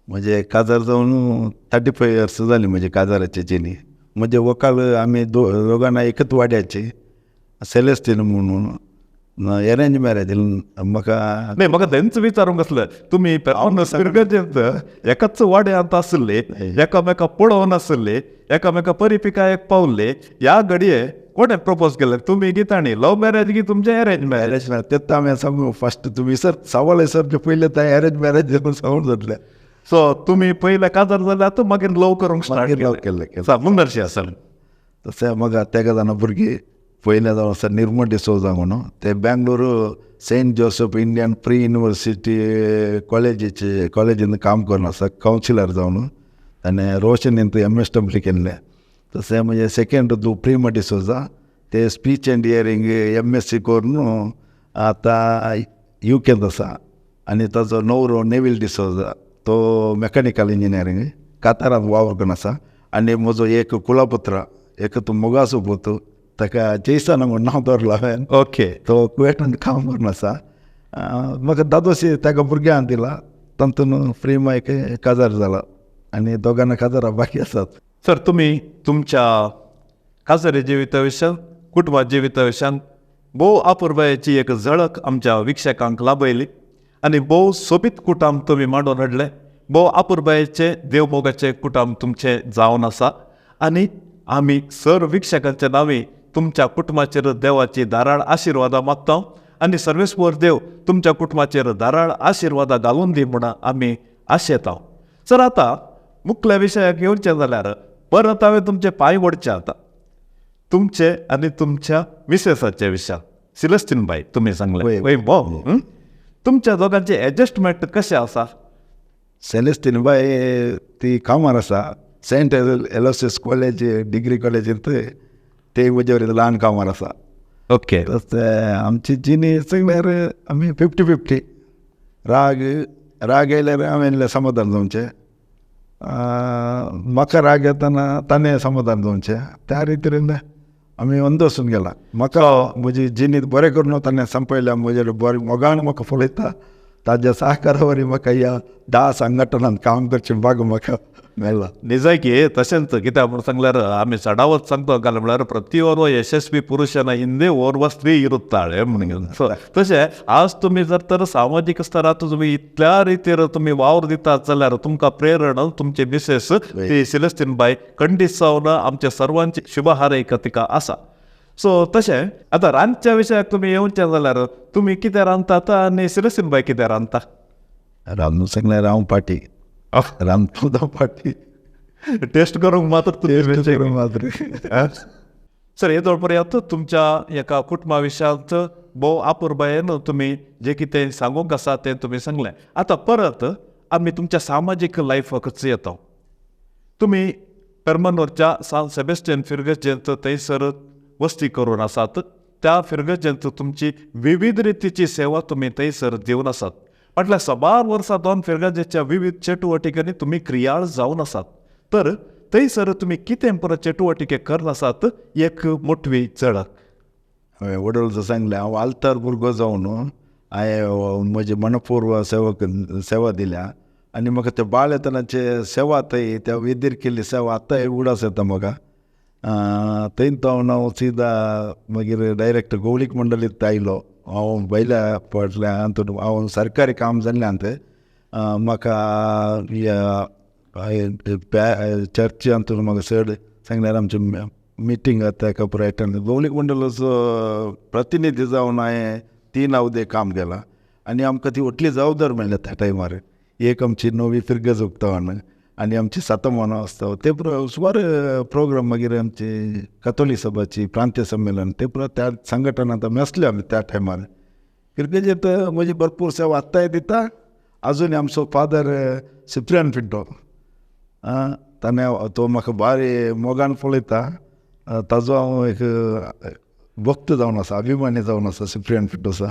म्हणजे काजार जावन 35 इयर्स जालीं म्हजे काजाराचे जिणी. म्हणजे वकाल आमी दोगांना एकच वाड्याचे, सेलेस्टीन म्हणून एरेंज मॅरेज. म्हाका
न्ही म्हाका तेंच विचारूंक आसलें, तुमी पिरगजेंत एकाच वाड्यांत आसले, एकामेका पळोवन आसले, एकामेका परिपिकायेक पावले. ह्या घडये कोणें प्रपोज केलें? तुमी गी ताणी लव मॅरेज गी तुमचें एरेंज मॅरेज?
तेच हांवें सांगू फस्ट तुमी सर सवाल विसरचे पयले ते एरेंज मॅरेज देखून सांगून जातलें.
सो तुमी पयले काजार जाल्यात मागीर लव करूंक स्टार्ट केलें. मुंदरशी आसा
तशें म्हाका तेगा जाणा भुरगीं पयले जावन आसा निर्मल डिसोजा म्हणून, ते Bangalore saint Joseph Indian pre university कॉलेजीन काम करून आसा कावन्सिलर जावन. ताणें रोशनींत MSW केल्लें. तशें म्हणजे सेकेंड प्रिमा डिसोजा, ते स्पीच एंड हियरींग MSc करून आतां UKंत आसा. आनी ताचो नवरो नेविल डिसोजा, तो मेकॅनिकल इंजिनियरींग कातारांत वावर करून आसा. आनी म्हजो एक कुलपुत्र, एक तो मोगासो पूत, ताका जेसन म्हणून नांव दवरलां हांवें.
ओके.
तो कुवेटांत काम करून आसा. म्हाका दादोशी ताका भुरग्यांक दिला, तातूंत प्रिमा एक काजार जाला आनी दोगांना काजारां बाकी आसात.
सर तुमी तुमच्या काजारी जिविता विशयान, कुटुंबा जिविता विशयान भोव अपुर्बायेची एक झळक आमच्या विक्षकांक लाभयली आनी भोव सोबीत कुटुंब तुमी मांडून हाडलें. भोव अपुर्बायेचे देवमोगाचें कुटुंब तुमचें जावन आसा. आनी आमी सर विक्षकांच्या नांवी तुमच्या कुटुंबाचेर देवाची धाराळ आशिर्वादां मागता आनी सर्वेस्वर देव तुमच्या कुटुंबाचेर धाराळ आशिर्वादां घालून दी म्हूण आमी आशेता. सर आतां मुखल्या विशयाक येवचें जाल्यार परत हांवें तुमचे पांय वडचे आतां तुमचे आनी तुमच्या मिसेसाचे विशयान. सिलेस्टीन बाई तुमी सांगलें वय भोव तुमच्या दोगांचे एडजस्टमेंट कशें आसा?
सेलेस्टीन बाय ती कामार आसा सेंट एलोसिस कॉलेज डिग्री कॉलेजींत, ते म्हजे वरी ल्हान कामार आसा.
ओके.
आमची जिणी सगळ्यार आमी 50-50. राग येयल्यार हांवें समाधान जावचें, म्हाका राग येतना ताणें समाधान जावचें, त्या रितीन आमी अंदोसून गेला. म्हाका म्हजी जिणीत बरें करून ताणें संपयल्या, म्हजे बरें मोगान म्हाका पळयता. ताज्या सहकारा वरी म्हाका ह्या 10 संघटनांत काम करचें भाग म्हाका मेळ्ळा
ನಿಜಾಗಿ ತಶಂತ ಗಿತ ಸಂಗ್ಲಾರ ಆಮೆ ಸಡಾವತ್ ಸಂಗ್ತ ಕಾಲ ಪ್ರತಿಯೊರ್ವ ಯಶಸ್ವಿ ಪುರುಷನ ಹಿಂದೆ ಓರ್ವ ಸ್ತ್ರೀ ಇರುತ್ತಾಳೆ ಸೊ तसे आज तुम्ही जर तर सामाजिक स्तरात तुम्ही इतल्या रीतीर तुम्ही वावर दिता जाल्यार तुमकां प्रेरणा तुमचे मिसेस ती सिलेस्टीन बाई खंडीत सावन आमच्या सर्वांची शुभ हारैकतिका आसा. सो तशें आतां रांदच्या विशयाक तुमी येवचें जाल्यार तुमी कितें रांदतात आनी सिलेस्टीन बाई कितें रांदता?
रांदून सांगल्यार हांव पाटी रांदतो पाटी
टेस्ट करूंक मात्र
मात्र
सर हे पर्यंत तुमच्या एका कुटुंबा विशयांत भोव आपुरबायेन तुम्ही जे कितें सांगूंक आसा तें तुमी सांगलें. आतां परत आमी तुमच्या सामाजीक लायफाकच येता. तुमी पेर्मनूरच्या सान सेबेस्टियन फिरगजेंत थंयसर वस्ती करून आसात. त्या फिरगजेंत तुमची विविध रितीची सेवा तुमी थंयसर दिवन आसात. म्हटल्यार सबार वर्सां दोन फिरगजेच्या विविध चटुवटिकांनी तुमी क्रियाळ जावन आसात. तर थंयसर तुमी कितें परत चटुवटिके करन आसात एक मोठवी चळक.
हांवें वडोळ सांगलें हांव आल्तार भुरगो जावन हांवें म्हजी मनपूर्व सेवा दिल्या आनी म्हाका ते बाळ येतनाचे सेवा थंय त्या वेदीर केल्ली सेवा आतांय उडास येता म्हाका. थंय जावन हांव सिदा मागीर डायरेक्ट गवळीक मंडळींत आयलो. हांव बैल्या फाटल्यान हांव सरकारी काम जाल्ल्यान म्हाका चर्ची हातून म्हाका चड सांगल्यार आमचे मिटींग जाता एका पुरायटान गवळीक मंडळाचो प्रतिनिधी जावन हांवें 3 अवदे काम केलां आनी आमकां ती व्हडली जबाबदार मेळ्ळ्या त्या टायमार. एक आमची नवी फिरगज उक्तावण आनी आमची 7 म्हयनो आसता ते सुमार प्रोग्राम मागीर आमची कथोलीक सभाची प्रांतीय संमेलन ते त्या संघटनांत आमी आसले आमी त्या टायमार. फिरगजेंत म्हजी भरपूर सेवा आत्तांय दिता. आजून आमचो फादर सिप्रियन पिंटो ताणें तो म्हाका भारी मोगान पळयता. ताजो हांव एक भक्त जावन आसा अभिमानी जावन आसा सिप्रियन पिंटोसा.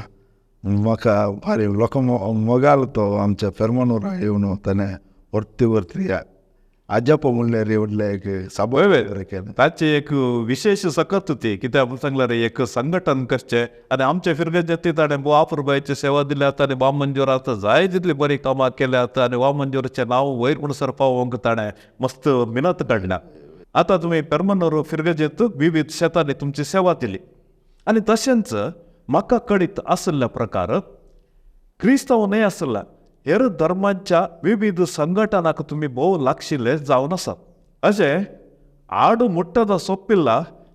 म्हाका भारी लोक मोगाल तो आमच्या पेर्मनूरा येवन ताणें व्हरती आजाप म्हणल्यार व्हडलें एक साबय केलें.
ताची एक विशेष सकत ती कित्याक सांगल्यार एक संघटन करचें आनी आमचे फिरगजेंत ताणें वापुरबायची सेवा दिल्यात आनी वामंजुरांत जाय तितली बरी कामां केल्यात आनी वामंजुराचें नांव वयर म्हणसर पावोवंक ताणें मस्त मिनत काडल्या. आतां तुमी पेर्मनूर फिरगजेंत विविध शेतांनी तुमची सेवा दिली आनी तशेंच म्हाका कळीत आसल्या प्रकार क्रिस्तांव न्हय आसल्या हेर धर्मांच्या विविध संघटनाक तुमी भोव लागशिल्ले जावन आसात. अशें आड मुट्टದ ಸೊಪ್ಪಿಲ್ಲ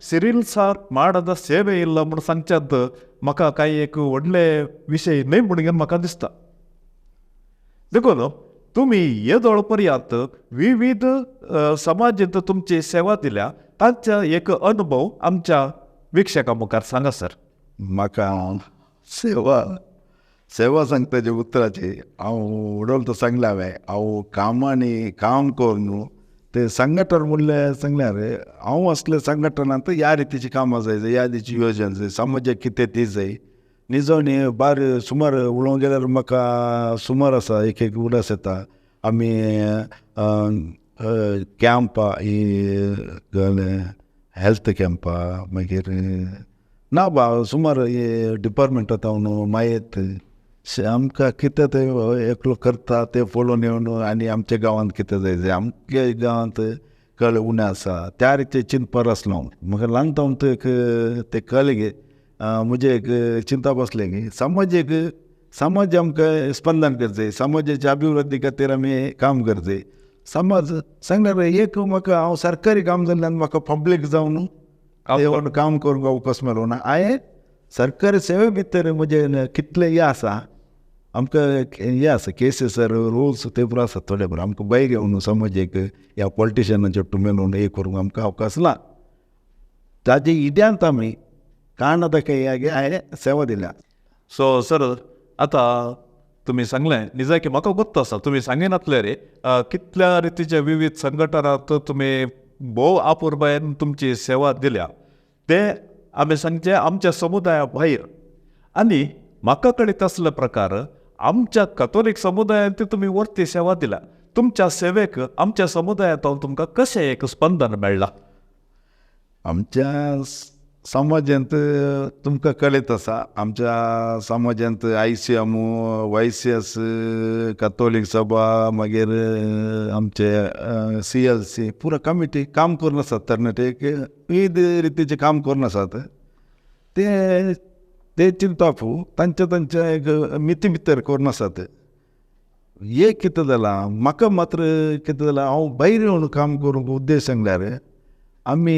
ಸಿರಿಲ್ ಸಾರ್ ಮಾಡದ ಸೇವೆ ಇಲ್ಲ म्हूण सांगच्यात म्हाका काही एक व्हडले विशय न्हय म्हणून म्हाका दिसता. देखून तुमी येदोळ पर्यंत विविध समाजींत तुमची सेवा दिल्या तांच्या एक अनुभव आमच्या विक्षकां मुखार सांगा सर.
म्हाका सेवा सांगताचे उतराचे हांव उडोल तो सांगलें हांव कामांनी काम करून ते संघटन म्हणलें सांगल्यार हांव असले संघटनांत ह्या रितीची कामां जाय ह्या रितीची योजना जाय समाजाक कितें ती जाय निजो न्ही बार सुमार उलोवंक गेल्यार म्हाका सुमार आसा एक उडास येता. आमी कॅम्पां ही हेल्थ कॅम्पां मागीर ना बा सुमार डिपार्टमेंटांत हांव मायेत आमकां कितें ते एकलो करता ते पळोवन येवन आनी आमच्या गांवांत कितें जाय आमच्या गांवांत कळ उणें आसा त्या रितीन चिंतपार आसलो हांव. म्हाका ल्हानपण ते कळ्ळें म्हजे एक चिंता बसलें की समाज आमकां स्पंदन करचें समाजाच्या अभिवृद्धी खातीर आमी काम करचें. समाज सांगल्यार एक म्हाका हांव सरकारी काम जाल्ल्यान म्हाका पब्लीक जावन येवन काम करूंक अवकाश मेळ्ळो ना. हांवें सरकारी सेवे भितर म्हजें कितलें हें आसा आमकां हें आसा केसीस रुल्स ते पूण आसात थोडे बरें आमकां भायर येवन समाजाक ह्या पॉलिटिशनाच्या मेळून हें करूंक आमकां अवकाश ना. ताजे इड्यांत आमी कर्नाटका हांवें सेवा दिल्या.
सो सर आतां तुमी सांगलें निजा की म्हाका गोत्त आसा तुमी सांगिनातले रे कितल्या रितीच्या विविध संघटनांत तुमी भोव आपुरबायेन तुमची सेवा दिल्या ते आमी सांगचे आमच्या समुदाया भायर. आनी म्हाका कळीत आसल्या प्रकार आमच्या कथोलीक समुदायांत तुमी वर्ती सेवा दिल्या. तुमच्या सेवेक आमच्या समुदायांत तुमकां कशें एक स्पंदन मेळ्ळां?
आमच्या समाजांत तुमकां कळत आसा आमच्या समाजांत ICM YCS कॅथोलीक सभा मागीर आमचे CLC पुरो कमिटी काम करून आसात तरणाटे विविध रितीचे काम करून आसात ते चिंतापू तांच्या एक मिती भितर करून आसात एक कितें जालां म्हाका मात्र कितें जालां हांव भायर येवन काम करूंक उद्देश सांगल्यार आमी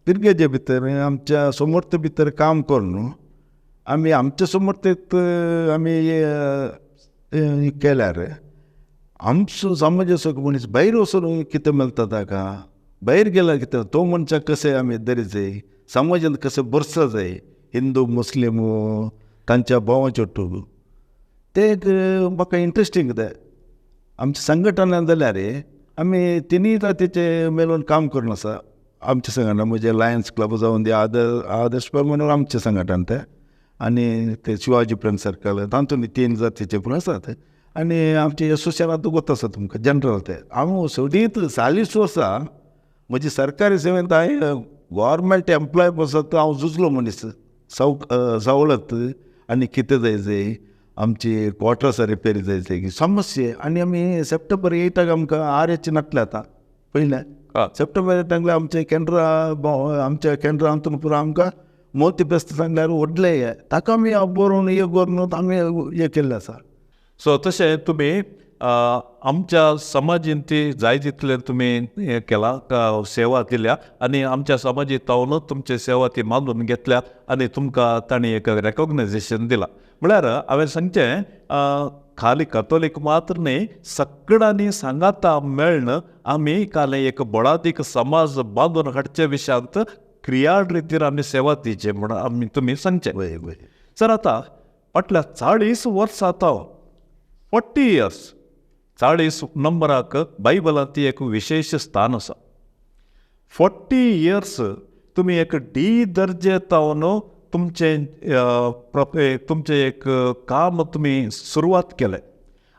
पिरगेजे भितर आमच्या समर्थ भितर काम करून आमी आमच्या समर्थेत आमी केल्यार आमचो समाज असो मनीस भायर वचून कितें मेळटा ताका भायर गेल्यार कितें तो मनशाक कशें आमी धरचें समाजांत कशें बरसा जाय हिंदू मुस्लीम तांच्या भावां चोट्टू ते एक म्हाका इंट्रस्टींग जाय आमच्या संघटनान जाल्यार आमी तिनूय जातीचे मेळून काम करून आसा आमचे संघटना म्हणजे लायन्स क्लब जावन दी आदर्श परमनूर आमचे संघटन ते आनी ते शिवाजी फ्रेंड सर्कल तातूंत 3 जातीचे पूण आसात आनी आमचे असोसिएशनांत गोत आसा तुमकां जनरल ते हांव सोडीत 40 वर्सां म्हजी सरकारी सेवेंत हांवें गव्हर्मेंट एम्प्लॉय पासत हांव झुजलो मनीस सवलत आनी कितें जाय आमची क्वॉर्टर्स रिपेरी जायचे समस्ये आनी आमी सप्टेंबर 8 आमकां RH नाटले आतां पयलें सप्टेंबर 8 आमचे आमच्या केंद्रांतून पुरो आमकां मोती बेस्त सांगल्यार व्हडले ताका आमी बरोवन हे करून आमी हे केल्लें आसा
सो तशें तुमी आमच्या समाजींत जाय तितले तुमी हें केलां सेवा दिल्या आनी आमच्या समाजी तावनूच तुमची सेवा ती मानून घेतल्या आनी तुमकां तांणी एक रेकॉग्नायजेशन दिलां म्हळ्यार हांवें सांगचें खाली कॅथोलीक मात्र न्ही सगळ्यांनी सांगाता मेळन आमी काल एक बळादीक समाज बांदून हाडचे विशयांत क्रियाळ रितीन आमी सेवा दिवचे म्हणून आमी तुमी सांगचे सर आतां फाटल्या 40 वर्सां आतां 40 इयर्स 40 नंबराक बायबलांत एक विशेश स्थान आसा 40 इयर्स तुमी एक D दर्जे तावन तुमचें एक काम तुमी सुरवात केलें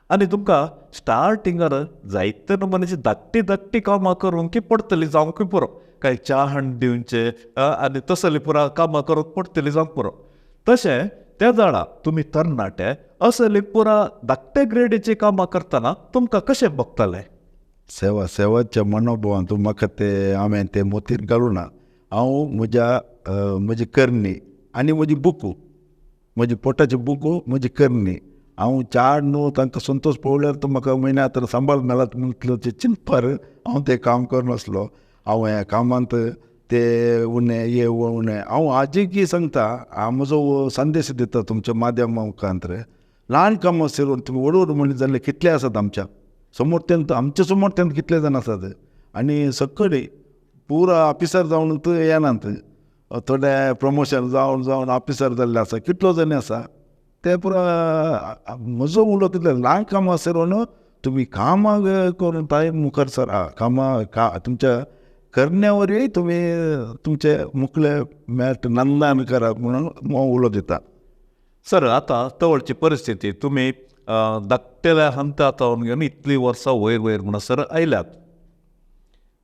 आनी तुमकां स्टार्टिंगार जायते नमुन्याची धाकटी कामां करूंक पडटलीं जावंक पुरो कांय च्या हाडून दिवचे आनी तसलीं पुरा कामां करूंक पडटलीं जावंक पुरो तशें त्या जाणा तुमी तरणाटे असली पुरा धाकटे ग्रेडीची कामां करतना तुमकां कशें बगतलें
सेवाच्या मनोभावांतून म्हाका ते हांवें ते मोतीर घालूं ना हांव म्हजी करणी आनी म्हजी बुकू म्हजी पोटाची बुकू म्हजी करणी हांव 4-9 तांकां संतोश पळोवल्यार तो म्हाका म्हयन्याक सांबाळ मेळत म्हटलो चिंतपार हांव तें काम करनासलो हांव ह्या कामांत ते उणें हे उणें हांव आजूय सांगता हांव म्हजो संदेश दिता तुमच्या माध्यमा मुखांतर ल्हान कामां सेरून तुमी व्हड मनीस जाल्ले कितले आसात आमच्या समर्थ्यांत कितले जाण आसात आनी सकयल पुरो ऑफिसर जावन येनात थोडे प्रमोशन जावन ऑफिसर जाल्ले आसा कितलो जाणी आसा ते पुरो म्हजो उलो तितले ल्हान कामां सेरून तुमी कामां करून ताय मुखार सरा कामां तुमच्या करण्या वरवीं तुमी तुमचे मुखले मेळट नंदान करात म्हणून हांव उलो दिता
सर आतां तवळची परिस्थिती तुमी धाकटेल्या हंतातावन घेवन इतलीं वर्सां वयर म्हणून सर आयल्यात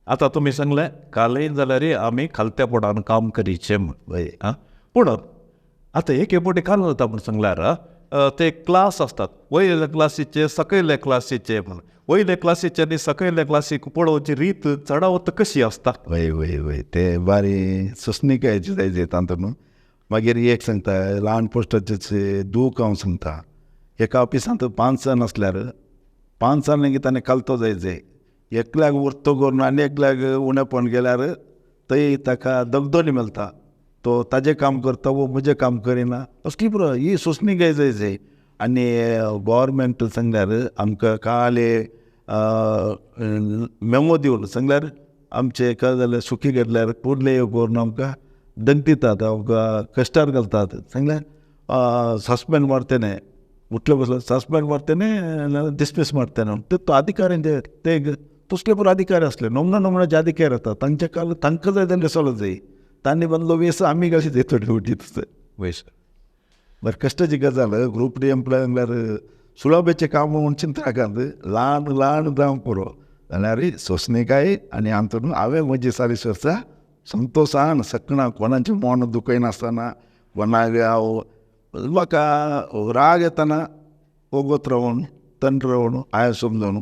आतां तुमी सांगलें कालय जाल्यार आमी खालत्या पोटान काम करीचें म्हण पूण आतां एक फावटी काल जाता म्हूण सांगल्यार ते क्लास आसतात वयल्या क्लासीचे सकयल्या क्लासीचे म्हण वयल्या क्लासीचे आनी सकयल्या क्लासीक पळोवची रीत चडावत कशी आसता
वय ते बारी सुस्निकायची जाय तातूंत मागीर एक सांगता ल्हान पोस्टाचे दूख हांव सांगता एका ऑफिसांत 5 जाण आसल्यार 5 जाणांक ताणें कालतो जाय एकल्याक उरतो करून आनी एकल्याक उणेपण गेल्यार थंय ताका दगदोली मेळटा तो ताजें काम करता वो म्हजें काम करिना असली पुरो ही सोंसणीकाय जाय आनी गव्हर्मेंट सांगल्यार आमकां काले मेमो दिवन सांगल्यार आमचे काय जाल्यार सुखी घेतल्यार पुडले करून आमकां दंग दितात आमकां कश्टार घालतात सांगल्यार सस्पेंड मारतेने उठले बसलो सस्पेंड मारतेने डिसमिस मारतेने तो अधिकारी ते तसले पुरो अधिकारी असले नमनाचे अधिकारी येतात तांचे काल तांकां जाय तेन्ना सोलो जाय तांणी बांदलो वेस आमी कशें देतो ड्युटी तसो
वयस
बरें कश्टाची गजाल ग्रूप डी एम्प्लॉय म्हणल्यार सुलभेचें काम म्हूण चिंतनाकात ल्हान जावंक पुरो जाल्यार सोंसणीकाय आनी हातूंत हांवें म्हजी 40 वर्सां संतोषान सकना कोणाचें मोन दुखयनासतना कोणाक हांव म्हाका राग येतना वोगोत रावन तंट रावन हांवें समजून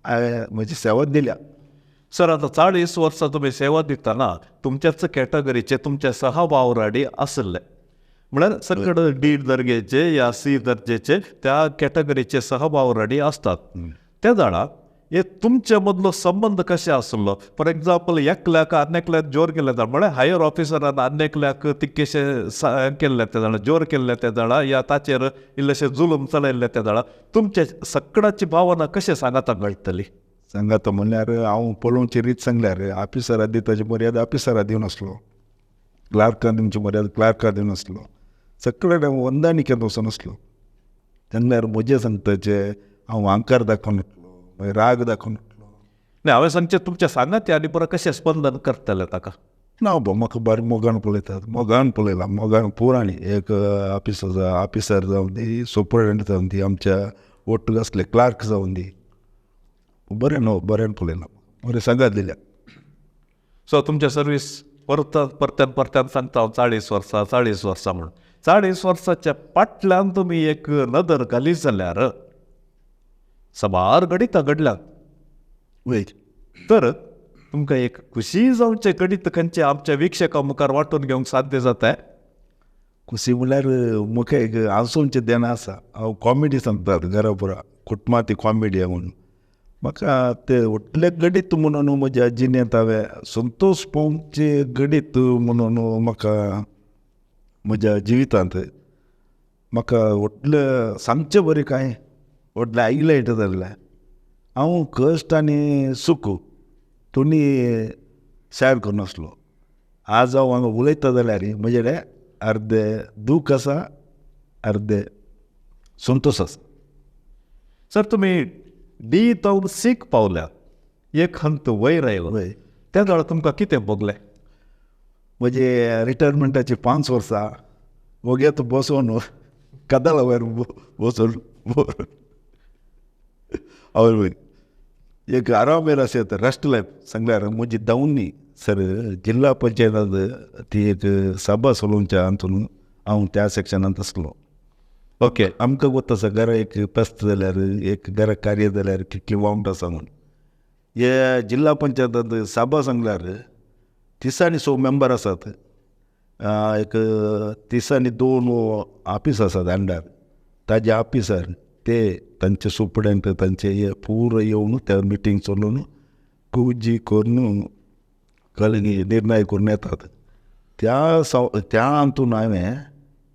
हांवें म्हजी सेवा दिल्या.
सर आता 40 वर्सां तुम्ही सेवा दितना तुमच्याच कॅटेगरीचे तुमचे सहभावराडी आसले, म्हळ्यार सकड डी दर्जेचे या सी दर्जेचे त्या कॅटेगरीचे सहभावराडी असतात. त्या जाणां हे तुमचे मदलो संबंध कशे आसलो? फॉर एक्झाम्पल एकल्याक आनेकल्याक जोर केले जाण म्हळ्यार हायर ऑफिसरान आनेकल्याक तितकेशे केल्ले ते जाणा जोर केल्ले ते जाणा या ताचेर इल्लेशे जुलूम चलयल्ले ते जाणा तुमचे सकडाची भावना कशे सांगाता कळटली?
सांगात म्हणल्यार हांव पळोवची रीत सांगल्यार ऑफिसराक दिवपाची मर्यादा ऑफिसराक दिवन आसलो, क्लार्कान दिवची मर्यादा क्लार्काक दिवन आसलो, सकड वंदानी केन्ना वचून आसलो. तेन्ना म्हजे सांगताचे हांव अहंकार दाखोवन मागीर राग दाखोवन
हांवें सांगचें तुमच्या सांगात आनी परत कशें स्पंदन करतले ताका?
ना म्हाका बरें मोगान पळयतात, मोगान पळयलां, मोगान पुराणी एक ऑफिसर जावन दी, सुपरिटेंडंट जावन दी, आमच्या ओट्टूक आसले क्लार्क जावन दी, बरें न्हू बरें पळयलां, बरें सांगात दिल्या.
सो तुमच्या सर्वीस परत्यान सांगता हांव 40 वर्सां म्हणून 40 वर्साच्या फाटल्यान तुमी एक नदर घाली जाल्यार सबार घडीत घडल्यात
वय
तर तुमकां एक खुशी जावचे घडीत खंयचे आमच्या विक्षका मुखार वांटून घेवंक साध्य जाता?
खुशी म्हळ्यार म्हाका एक हांसोवचें देण आसा. हांव कॉमेडी सांगतात घरा पुरा कुटुंबाती कॉमेडी म्हणून म्हाका ते व्हडले गडीत म्हणून म्हज्या जिणेंत हांवें संतोश पावचे गडीत म्हणून म्हाका म्हज्या जिवितांत म्हाका व्हडलें सांगचें बरें कांय व्हडलें हायलायट जाल्लें. हांव कश्ट आनी सूख दोनी शेअर करनासलो. आज हांव हांगा उलयता जाल्यार म्हजे कडेन अर्दे दूख आसा, अर्दे संतोश आसा.
सर तुमी डी तावन सीक पावल्या, एक हंत वयर आयलो, त्या वेळार तुमकां कितें भोगलें?
म्हजे रिटायरमेंटाची 5 वर्सां वोग्यात बसोन कदाला वयर बसून हय एक आरामेर अशें रेस्ट लायफ सांगल्यार म्हजी दावनी सर जिल्हा पंचायतात ती एक सभा चलोवच्या हातून हांव त्या सेक्शनांत आसलो.
ओके,
आमकां वता आसा घरा एक पेस्त जाल्यार एक घरा कार्य जाल्यार कितली वावंट आसा म्हणून हे जिल्हा पंचायतात सभा सांगल्यार 30 मेंबर आसात. एक 30 ऑफिस आसात अंडर ताजे ऑफिसर ते तांचे सुपरडेंट तांचे हे पूर येवन त्या मिटींग चलोवन कुजी करून कलगी निर्णय करून येतात. त्या हातून हांवें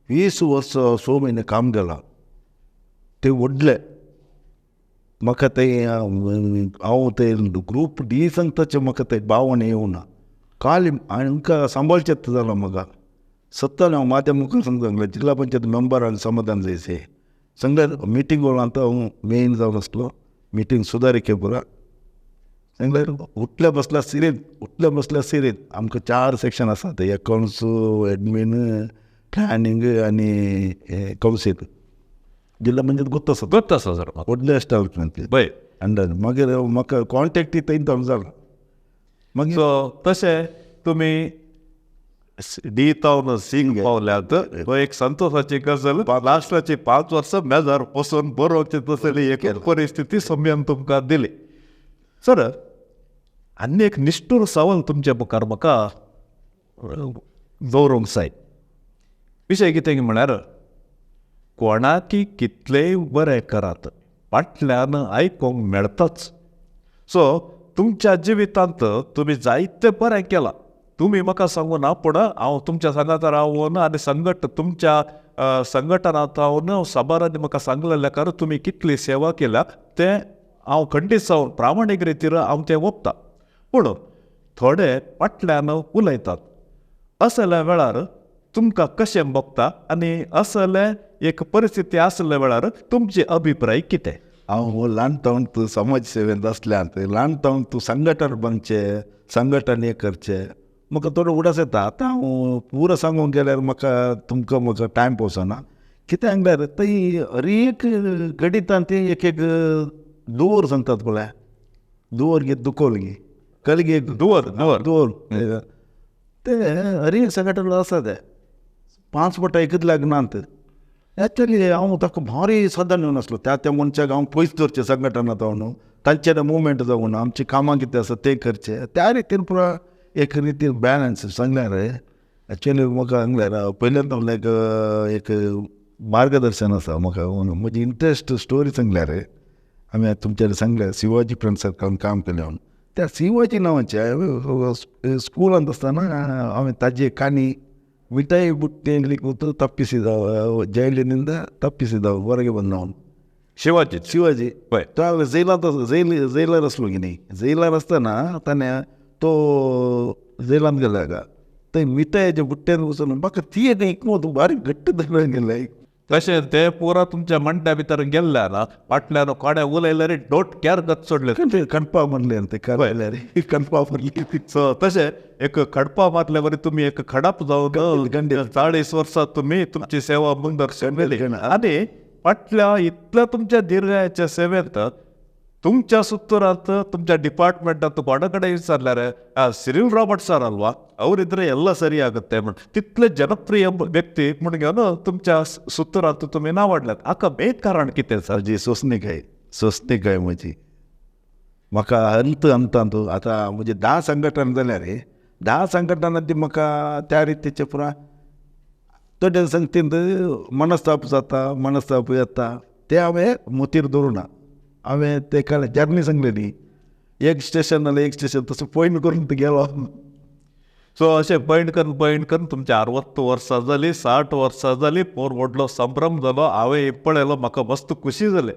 20 वर्सां 6 म्हयने काम केलां. ते व्हडले म्हाका ते हांव ते ग्रूप डी सांगताचे म्हाका ते भावना येवना. काल हांकां सांबाळचें जालां म्हाका सत्तान हांव माथ्या मुखार सांगता जिल्हा पंचायत मेंबरान समाधान जायचे सांगल्यार मिटींग आतां हांव मेन जावन आसलो. मिटींग सुदारिके पुरा सांगल्यार उठल्या बसल्या सिरीत आमकां 4 सेक्शन आसात. अकाउंट्स, एडमीन, प्लॅनिंग आनी कावन्सील. जिल्हा पंचायत गोत्त आसा
सर
व्हडले एस्टाब्लिशमेंट
बय
अंडर. मागीर म्हाका कॉन्टेक्ट थंय जालो. मागीर
सो तशें तुमी डी तावन सीक पावल्यात. एक संतोषाची गजल लास्टाची 5 वर्सां मेजार बसून बरोवचे तसली एक परिस्थिती समयान तुमकां दिली. सर आनी एक निष्ठूर सवाल तुमच्या मुखार म्हाका दवरूंक जाय. विशय कितें म्हळ्यार कोणाकी कितलेय बरें करात फाटल्यान आयकूंक मेळटाच. सो तुमच्या जिवितांत तुमी जायतें बरें केलां. तुमी म्हाका सांगूना पूण हांव तुमच्या सांगात रावून आनी तुमच्या संघटनांत रावन सबारांनी म्हाका सांगलेल्या कारण तुमी कितली सेवा केल्या तें हांव खंडीत जावन प्रामाणीक रितीन हांव तें ओपता. पूण थोडे फाटल्यान उलयतात. असल्या वेळार तुमकां कशें भोगता आनी असले एक परिस्थिती आसल्या वेळार तुमचे अभिप्राय कितें?
हांव ल्हानपण तूं समाज सेवेंत आसल्यान ल्हानपण तूं संघटन बांदचें, संघटन हें करचें म्हाका थोडो उडास येता. आतां हांव पुरो सांगूंक गेल्यार म्हाका टायम पोसना. कितें सांगल्यार थंय हर एक गणितान ते एक दुवर सांगतात पळय, दुवर घे दुकोल घे कल घे दुवर ते अरे संघटना आसा ते 5 बोटां एकच लागनात. एक्चुली हांव ताका भारी सदां येवन आसलो त्या मनशाक हांव पयस धरचें संघटना जावन तांचे मुवमेंट जावन आमची कामां कितें आसा तें करचें त्या रितीन पुरो एक रितीन बॅलन्स सांगल्यार एक्चुली म्हाका सांगल्यार पयल्यान लायक एक मार्गदर्शन आसा म्हाका म्हजी इंट्रस्ट स्टोरी सांगल्यार हांवें तुमचे सांगलें शिवाजी फ्रेंड सर्कलान काम केलें म्हणून. त्या शिवाजी नांवाचे स्कुलांत आसतना हांवें ताजी एक काणी ಮಿಠಾಯಿ ಬುಟ್ಟಿಯಲ್ಲಿ ಕೂತು ತಪ್ಪಿಸಿದ ಜೈಲಿನಿಂದ ತಪ್ಪಿಸಿದ ಹೊರಗೆ ಬಂದವನು ಶಿವಾಜಿ तो जैलार असलो की नाही. जैलार असताना त्याने तो जैलात गेला ते मिठाईच्या बुट्ट्यान बसून म्हाका ती एक भारी घट्ट धरून गेलाय.
तशें ते पुरा तुमच्या मंड्या भितर गेल्ल्या ना फाटल्यान कोणे उलयल्यार डोट कॅर गत सोडले
कणपा म्हणले ते काडल्यार कणपा म्हणली.
सो तशें एक खडपा मारल्या वरी तुम्ही एक खडप जावन 40 वर्सां तुम्ही तुमची सेवा मुंदरशन केली आणि फाटल्या इतल्या तुमच्या दीर्घाच्या सेवेंत तुमच्या सुತ್ತೂರಾಂತ तुमच्या डिपार्टमेंटात कोणा कಡೆ विचारल्यार सिरिल रॉबर्ट सर अल्वा ಅವರಿದ್ರೆ ಎಲ್ಲ ಸರಿ ಆಗುತ್ತೆ तितले जनप्रिय व्यक्ती म्हणून घेवन तुमच्या सुತ್ತೂರಾಂತ तुम्ही नावाडल्यात हाका मेन कारण कितें सर?
जी सोसणीक म्हजी म्हाका अंत आतां म्हणजे 10 संघटना जाल्यार 10 संघटनांनी म्हाका त्या रितीचे पुरा थोड्या संगतीन मनस्ताप येता ते हांवें मोतीर दवरुना. हांवें ते जर्नी सांगलेली एक स्टेशन तसो पॉयंट करून गेलो.
सो अशें पॉयंट करून तुमच्या 60 वर्सां जाली 60 वर्सां जाली मोर व्हडलो संभ्रम जालो. हांवें पळयलो म्हाका मस्त खुशी जाली.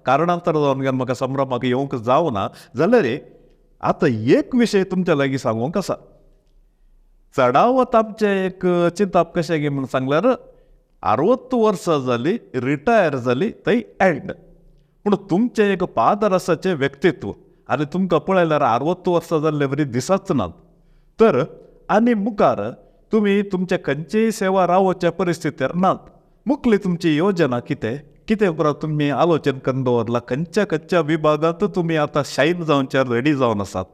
कारणांतर जावन गेलो म्हाका संभ्रमाक येवंक जावना जाल्यार आतां एक विशय तुमच्या लागीं सांगूंक आसा. चडावत आमचें एक चिंताप कशें गे म्हणून सांगल्यार 60 वर्सां जाली रिटायर जाली थंय एंड. पूण तुमचें एक पादरसाचें व्यक्तित्व आनी तुमकां पळयल्यार 60 वर्सां जाल्ले बरी दिसच नात. तर आनी मुखार तुमी तुमचे खंयचीय सेवा रावोवच्या परिस्थितीर नात. मुखली तुमची योजना कितें पुरो तुमी आलोचन करून दवरला? खंयच्या विभागांत तुमी आतां शाईन जावचे रेडी जावन आसात?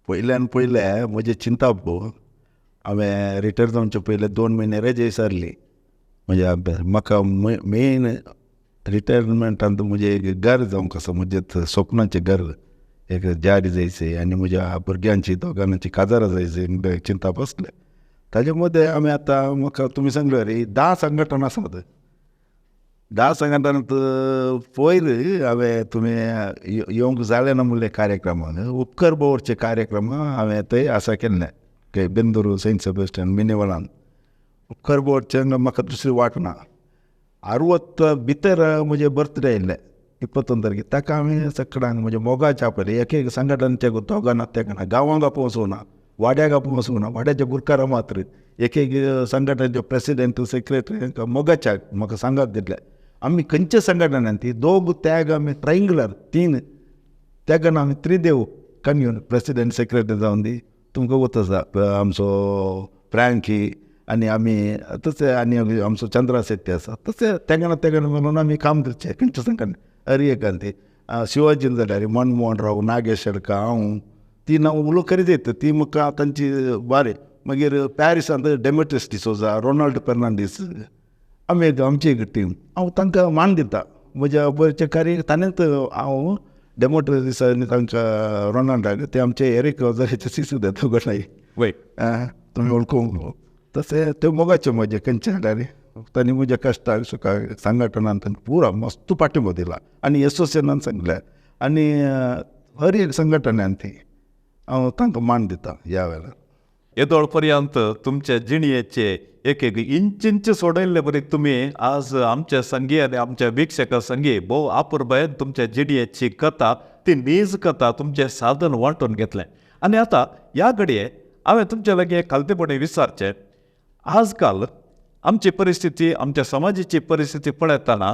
पयल्यान म्हजें चिंताप हांवें रिटायर जावचे पयले 2 म्हयने रजे विचारली म्हज्या अभ्यास. म्हाका मेन रिटायरमेंटांत म्हजें एक घर जावंक आसा म्हजें स्वप्नाचें घर एक जारी जायचें आनी म्हज्या भुरग्यांची दोगांची काजारां जायचीं म्हणून चिंताप आसलें. ताजे मदें हांवें आतां म्हाका तुमी सांगले रे 10 संघटना आसात. 10 संघटनांत पयर हांवें तुमी येवंक जालें ना म्हणले कार्यक्रमान उपकर बोर्डचे कार्यक्रम हांवें थंय आसा केल्ले बेंदूर सेंट सेबेस्टियन मिनेवलान. उपकर बोर्डचे म्हाका दुसरी वाट ना. 60 भितर म्हजे बर्थडे आयिल्ले 21 तारखेक ताका हांवें सकाळान म्हणजे मोगाच्या पयली एक संघटनाचे दोगांना तेगांना गांवांक पोवचोना वाड्याक पोवचोना वाड्याच्या गुरकारा मात्र एक संघटनाचे प्रेसिडेंट सेक्रेटरी तांकां मोगाच्या म्हाका सांगात दितले. आमी खंयचे संघटनान ती 2 त्याग आमी ट्रायंगुलर 3 त्यागान आमी त्रिदेव कन्यून प्रेसिडेंट सेक्रेटरी जावन दी तुमकां वत आसा आमचो फ्रँकी आनी आमी तशें आनी आमचो चंद्रा शेट्टी आसा तशें तेगान म्हणून आमी काम करचें खंयचे संघटना अरियेकान ती शिवाजीन जाल्यार मनमोहन राव नागेश शेळका हांव ती नांव उलोवंक करीत येता ती म्हाका तांची बारे. मागीर पॅरिसांत डेमेट्रियस डिसोजा रोनाल्ड फर्नांडीस आमी आमची एक टीम हांव तांकां मान दिता. म्हज्या बरेचे कार्य ताणेंच हांव डेमोट्रियसांनी तांकां रोनाल्डाक ते आमचे एरिक वजारेचे सिसू देता गणाय तुमी वळखूंक तशें ते मोगाचे म्हजे खंयचे हाडल्यार तांणी म्हज्या कश्टाक सुखाक संघटनान तांणी पुरा मस्त पाठिंबो दिला आनी एसोसिएशनान सांगलें आनी हर एक संघटनान ती हांव तांकां मान दिता ह्या वेळार.
येदोळ पर्यंत तुमच्या जिणयेचे एक इंच सोडयल्ले बरी तुमी आज आमच्या संगी आनी आमच्या वीक्षका संगी भोव आपुरबायेन तुमच्या जिणयेची कथा ती नीज कथा तुमचें साधन वांटून घेतलें. आनी आतां ह्या घडये हांवें तुमचे लागीं एक खालतेपणी विचारचें. आजकाल आमची परिस्थिती आमच्या समाजाची परिस्थिती पळयतना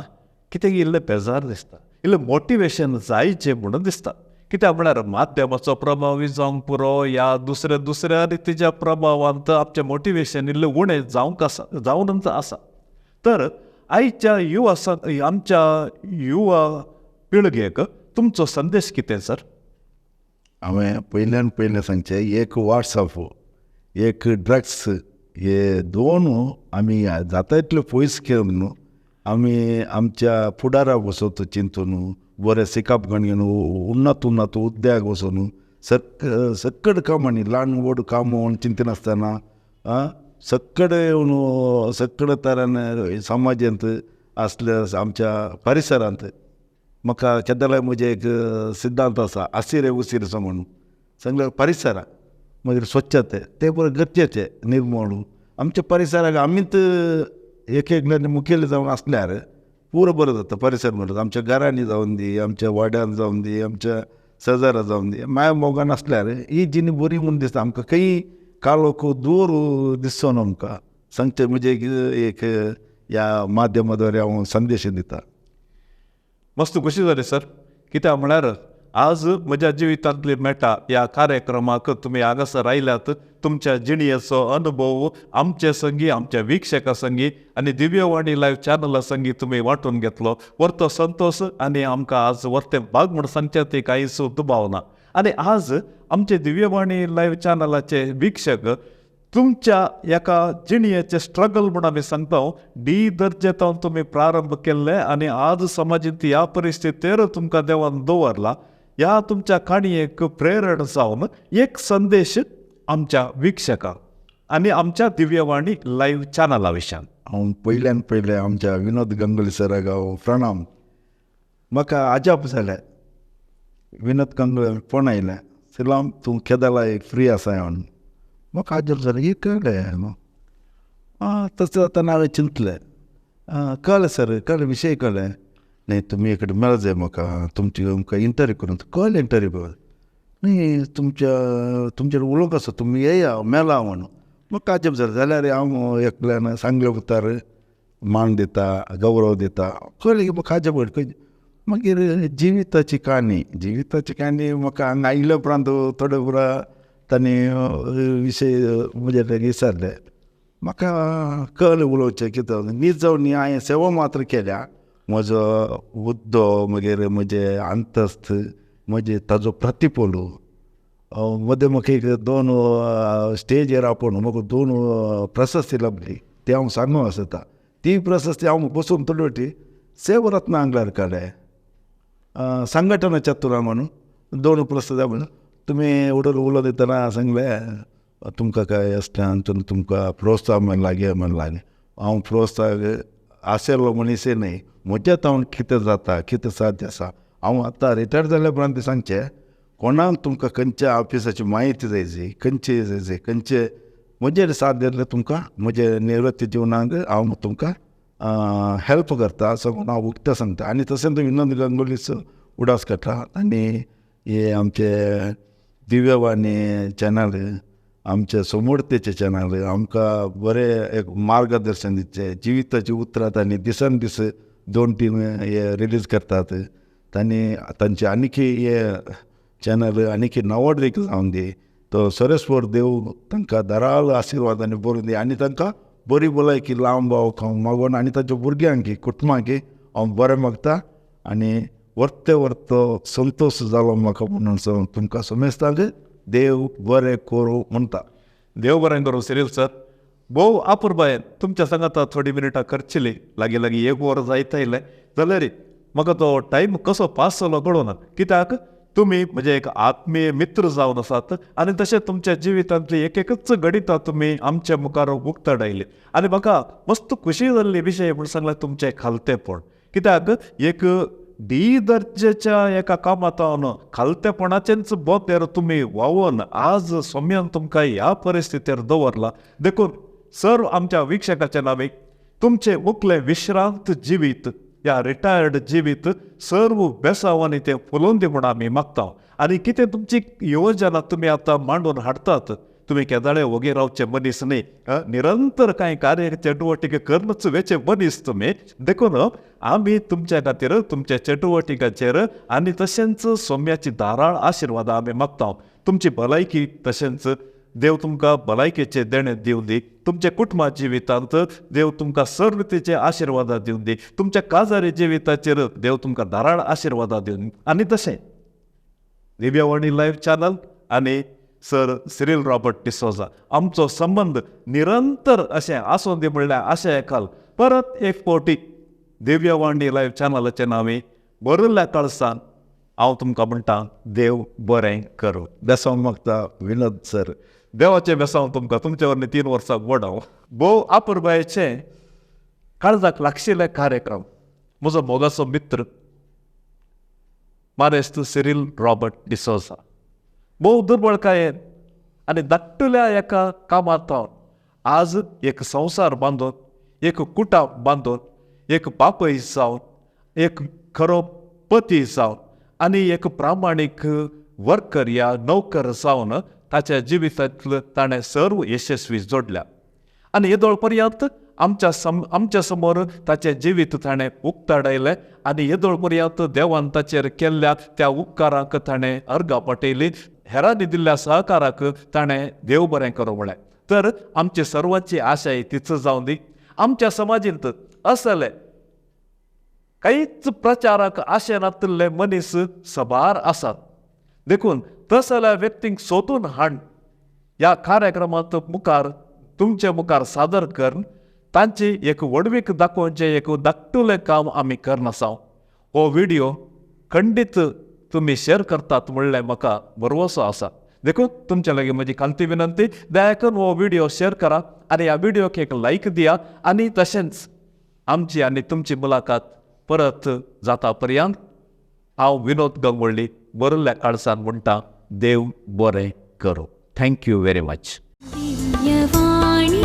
कितें इल्लें बेजार दिसता इल्लें मोटिवेशन जायचें म्हणून दिसता. कित्याक म्हळ्यार माध्यमाचो प्रभावी जावंक पुरो या दुसऱ्या रितीच्या प्रभावांत आमचें मोटिवेशन इल्लें उणें जावनच आसा. तर आयच्या आमच्या युवा पिळगेक तुमचो संदेश कितें सर?
हांवें पयल्यान सांगचें एक वॉट्सअप एक ड्रग्स हे दोन आमी जाता इतले पयस केले न्हू आमी आमच्या फुडाराक बसोवचो चिंतून बरें सिकाप गणगेन उन्नत उन्नत उद्द्याक वचून सक्कड कामांनी ल्हान व्हड काम म्हूण चिंतनासतना सक्कड येवन सक्कड तरान समाजांत असल्या आमच्या परिसरांत म्हाका केदां म्हजे एक सिद्धांत आसा आसिरे उसिरचो म्हणून सगळ्या परिसराक मागीर स्वच्छते ते बरें गरजेचें निर्मळ आमच्या परिसराक आमीच एक मुखेल जावन आसल्यार पुरो बरो जाता परिसर म्हणटा आमच्या घरांनी जावन दी आमच्या वाड्यान जावन दी आमच्या शेजारा जावन दी माया मोगान आसल्यार ही जिणी बरी म्हूण दिसता आमकां खंय काळोख दूर दिसचो ना आमकां सांगचें म्हणजे एक ह्या माध्यमाद्वारे हांव संदेश दिता.
मस्त खुशी जाली सर कित्याक म्हळ्यार आज म्हज्या जिवितांतली मेटा ह्या कार्यक्रमाक तुमी हांगासर आयल्यात तुमच्या जिणयेचो अनुभव आमचे संगी आमच्या विक्षका संगी आनी दिव्यवाणी लायव्ह चॅनला संगी तुमी वांटून घेतलो वर्तो संतोष आनी आमकां आज वर्ते भाग म्हूण सांगचे ती कांयच दुबाव ना. आनी आज आमचे दिव्यवाणी लायव्ह चॅनलाचे विक्षक तुमच्या एका जिणयेचे स्ट्रगल म्हूण आमी सांगता डी दर्जेतावन तुमी प्रारंभ केल्ले आनी आज समाजींत ह्या परिस्थितीर तुमकां देवान दवरला. ह्या तुमच्या काणयेक प्रेरण जावन एक संदेश आमच्या विक्षकांक आनी आमच्या दिव्यवाणी लायव्ह चॅनला विशयान.
हांव पयल्यान पयलें आमच्या विनोद गंगोली सराक हांव प्रणाम. म्हाका आजाप जालें विनोद गंगोली फोन आयलें सिलाम तूं केदां एक फ्री आसा म्हणून म्हाका आजाप जालें हे कळ्ळें तसं जाताना हांवें चिंतलें कळ्ळें सर कळ्ळें विशय कळ्ळें न्ही तुमी एक मेळ जाय म्हाका तुमकां इंटरव्यू करून कळ्ळें इंटरव्यू करून न्ही तुमचेर उलोवंक आसा तुमी येया मेळा म्हणून म्हाका आजब जालें जाल्यार हांव एकल्यान सांगले उतार मान दिता गौरव दिता कळ्ळें की म्हाका आजब मागीर जिविताची काणी म्हाका हांगा आयिल्ले उपरांत थोडे पुरा तांणी विशय म्हजे विचारले म्हाका कळ्ळें उलोवचें कितें न्हीद जावन न्ही हांवें सेवा मात्र केल्या म्हजो हुद्दो मागीर म्हजे अंतस्त म्हणजे ताजो प्रतिपोलो मदें म्हाका एक 2 स्टेजीर आपोवन म्हाका 2 प्रशस्ती लाभली ती हांव सांगूंक आसता. ती प्रशस्ती हांव बसून थोडी वाटी सेवरत्न आंगलार काडले संघटना चतुरा म्हणून 2 प्रशस्ती म्हणून तुमी उलो दितना सांगलें तुमकां काय असल्यान तुमकां प्रोत्साहन लागे म्हण लागलें. हांव प्रोत्साहन आशिल्लो मनीसय न्ही म्हज्यात हांव कितें जाता कितें साध्य आसा हांव आतां रिटायर जाल्या उपरांत सांगचें कोणाक तुमकां खंयच्या ऑफिसाची म्हायती जाय खंयचे म्हजेर साथ दिले तुमकां म्हजे निवृत्ती जिवनाक हांव तुमकां हेल्प करता असो हांव उक्तें सांगता. आनी तशें विनोद गंगोलीच उडास करता आनी हे आमचे दिव्यवाणी चॅनल आमचे समोरतेचे चॅनल आमकां बरें एक मार्गदर्शन दितचे जिविताची उतरां तांणी दिसान दीस 2-3 हे रिलीज करतात तांचे आनीक हे चॅनल आनीक नवोदरीक जावन दी तो सरेस्वर देव तांकां दाराळ आशिर्वादांनी बरोवन दी आनी तांकां बरी भलायकी लांब मागोवन आनी तांच्या भुरग्यांक कुटुंबांक हांव बरें मागता आनी वर्तो संतोश जालो म्हाका म्हणून तुमकां समेस्तांक देव बरें करूं म्हणटा.
देव बरें करूं सिरील सर. भोव आपुरबायेन तुमच्या सांगात थोडी मिनिटां करचिली लागीं 1 वर जायत आयलें जाल्यार म्हाका तो टायम कसो पास जालो कळना कित्याक तुमी म्हणजे एक आत्मीय मित्र जावन आसात आनी तशें तुमच्या जिवितांतली एकच गणितां तुमी आमच्या मुखार उक्ताड आयली आनी म्हाका मस्त खुशी जाल्ली विशय म्हूण सांगल्यार तुमचें खालतेपण कित्याक एक डी दर्जेच्या एका कामात खालतेपणाचेंच बोतेर तुमी वावून आज सोम्यान तुमकां ह्या परिस्थितीर दवरला देखून सर आमच्या विक्षकाच्या नावे तुमचे मुखले विश्रांत जिवीत या रिटायर्ड जिवीत सर्व बेसावांनी ते फुलोवन दी म्हूण आमी मागता. आनी कितें तुमची योजना तुमी आतां मांडून हाडतात तुमी केदाळे वोगी रावचे मनीस न्ही निरंतर कांय कार्य चटुवटीक करूनच वेचे मनीस तुमी देखून आमी तुमच्या खातीर तुमच्या चटुवटिकाचेर आनी तशेंच सोम्याची दाराळ आशिर्वाद आमी मागता. तुमची भलायकी तशेंच देव तुमकां भलायकेचे देणे दिवन दी तुमच्या कुटुंबा जिवितांत देव तुमकां सर्वतेचे आशिर्वाद दिवन दी तुमच्या काजारी जिविताचेर देव तुमकां दाराळ आशिर्वाद दिवन आनी तशें दिव्यावाणी लायव्ह चॅनल आनी सर सिरिल रॉबर्ट डिसोजा आमचो संबंध निरंतर अशें आसूं दी म्हणल्यार अशें एकाल परत एक फावटी दिव्यवाणी लायव्ह चॅनलाचे नांवे बरयल्ल्या कळसान हांव तुमकां म्हणटा देव बरें करूं.
बेसांव मागता विनोद सर.
देवाचें बेसांव तुमकां तुमच्या वरवीं 3 वर्सां वडाव. भोव आपुरबायेचें काळजाक लागशिल्ले कार्यक्रम म्हजो मोगाचो मित्र मारेस्त सिरिल रॉबर्ट डिसोजा भोव दुर्बळकायेन आनी धाकटुल्या एका कामांत आज एक संवसार बांदून एक कुटाब बांदून एक बापय जावन एक खरो पती जावन आनी एक प्रामाणीक वर्कर या नौकर जावन ताच्या जिवितांतलो ताणें सर्व यशस्वी जोडल्या. आनी येदोळ पर्यंत आमच्या समोर ताचें जिवीत ताणें उक्ताडायलें आनी येदोळ पर्यंत देवान ताचेर केल्ल्या त्या उपकारांक ताणें अर्गां पटयलीं. हेरांनी दिल्ल्या सहकाराक ताणें देव बरें करूं म्हळें. तर आमची सर्वांची आशाय तीच जावन दी. आमच्या समाजींत असले कांयच प्रचाराक आशे नातिल्ले मनीस सबार आसात. देखून तसल्या व्यक्तींक सोदून हाड ह्या कार्यक्रमांत मुखार तुमचे मुखार सादर कर तांची एक वडवीक दाखोवचें एक धाकटुलें काम आमी करनासाव. हो व्हिडिओ खंडीत तुमी शेअर करतात म्हणलें म्हाका भरवोसो आसा. देखून तुमचे लागीं म्हजी खालती विनंती दया करून हो व्हिडिओ शेअर करा आनी ह्या व्हिडिओक एक लायक दिया आनी तशेंच आमची आनी तुमची मुलाकात परत जाता पर्यंत हांव विनोद गंगवळी बरयल्ल्या काळसान म्हणटा देव बरें करूं. Thank you very much.
दिव्यवाणी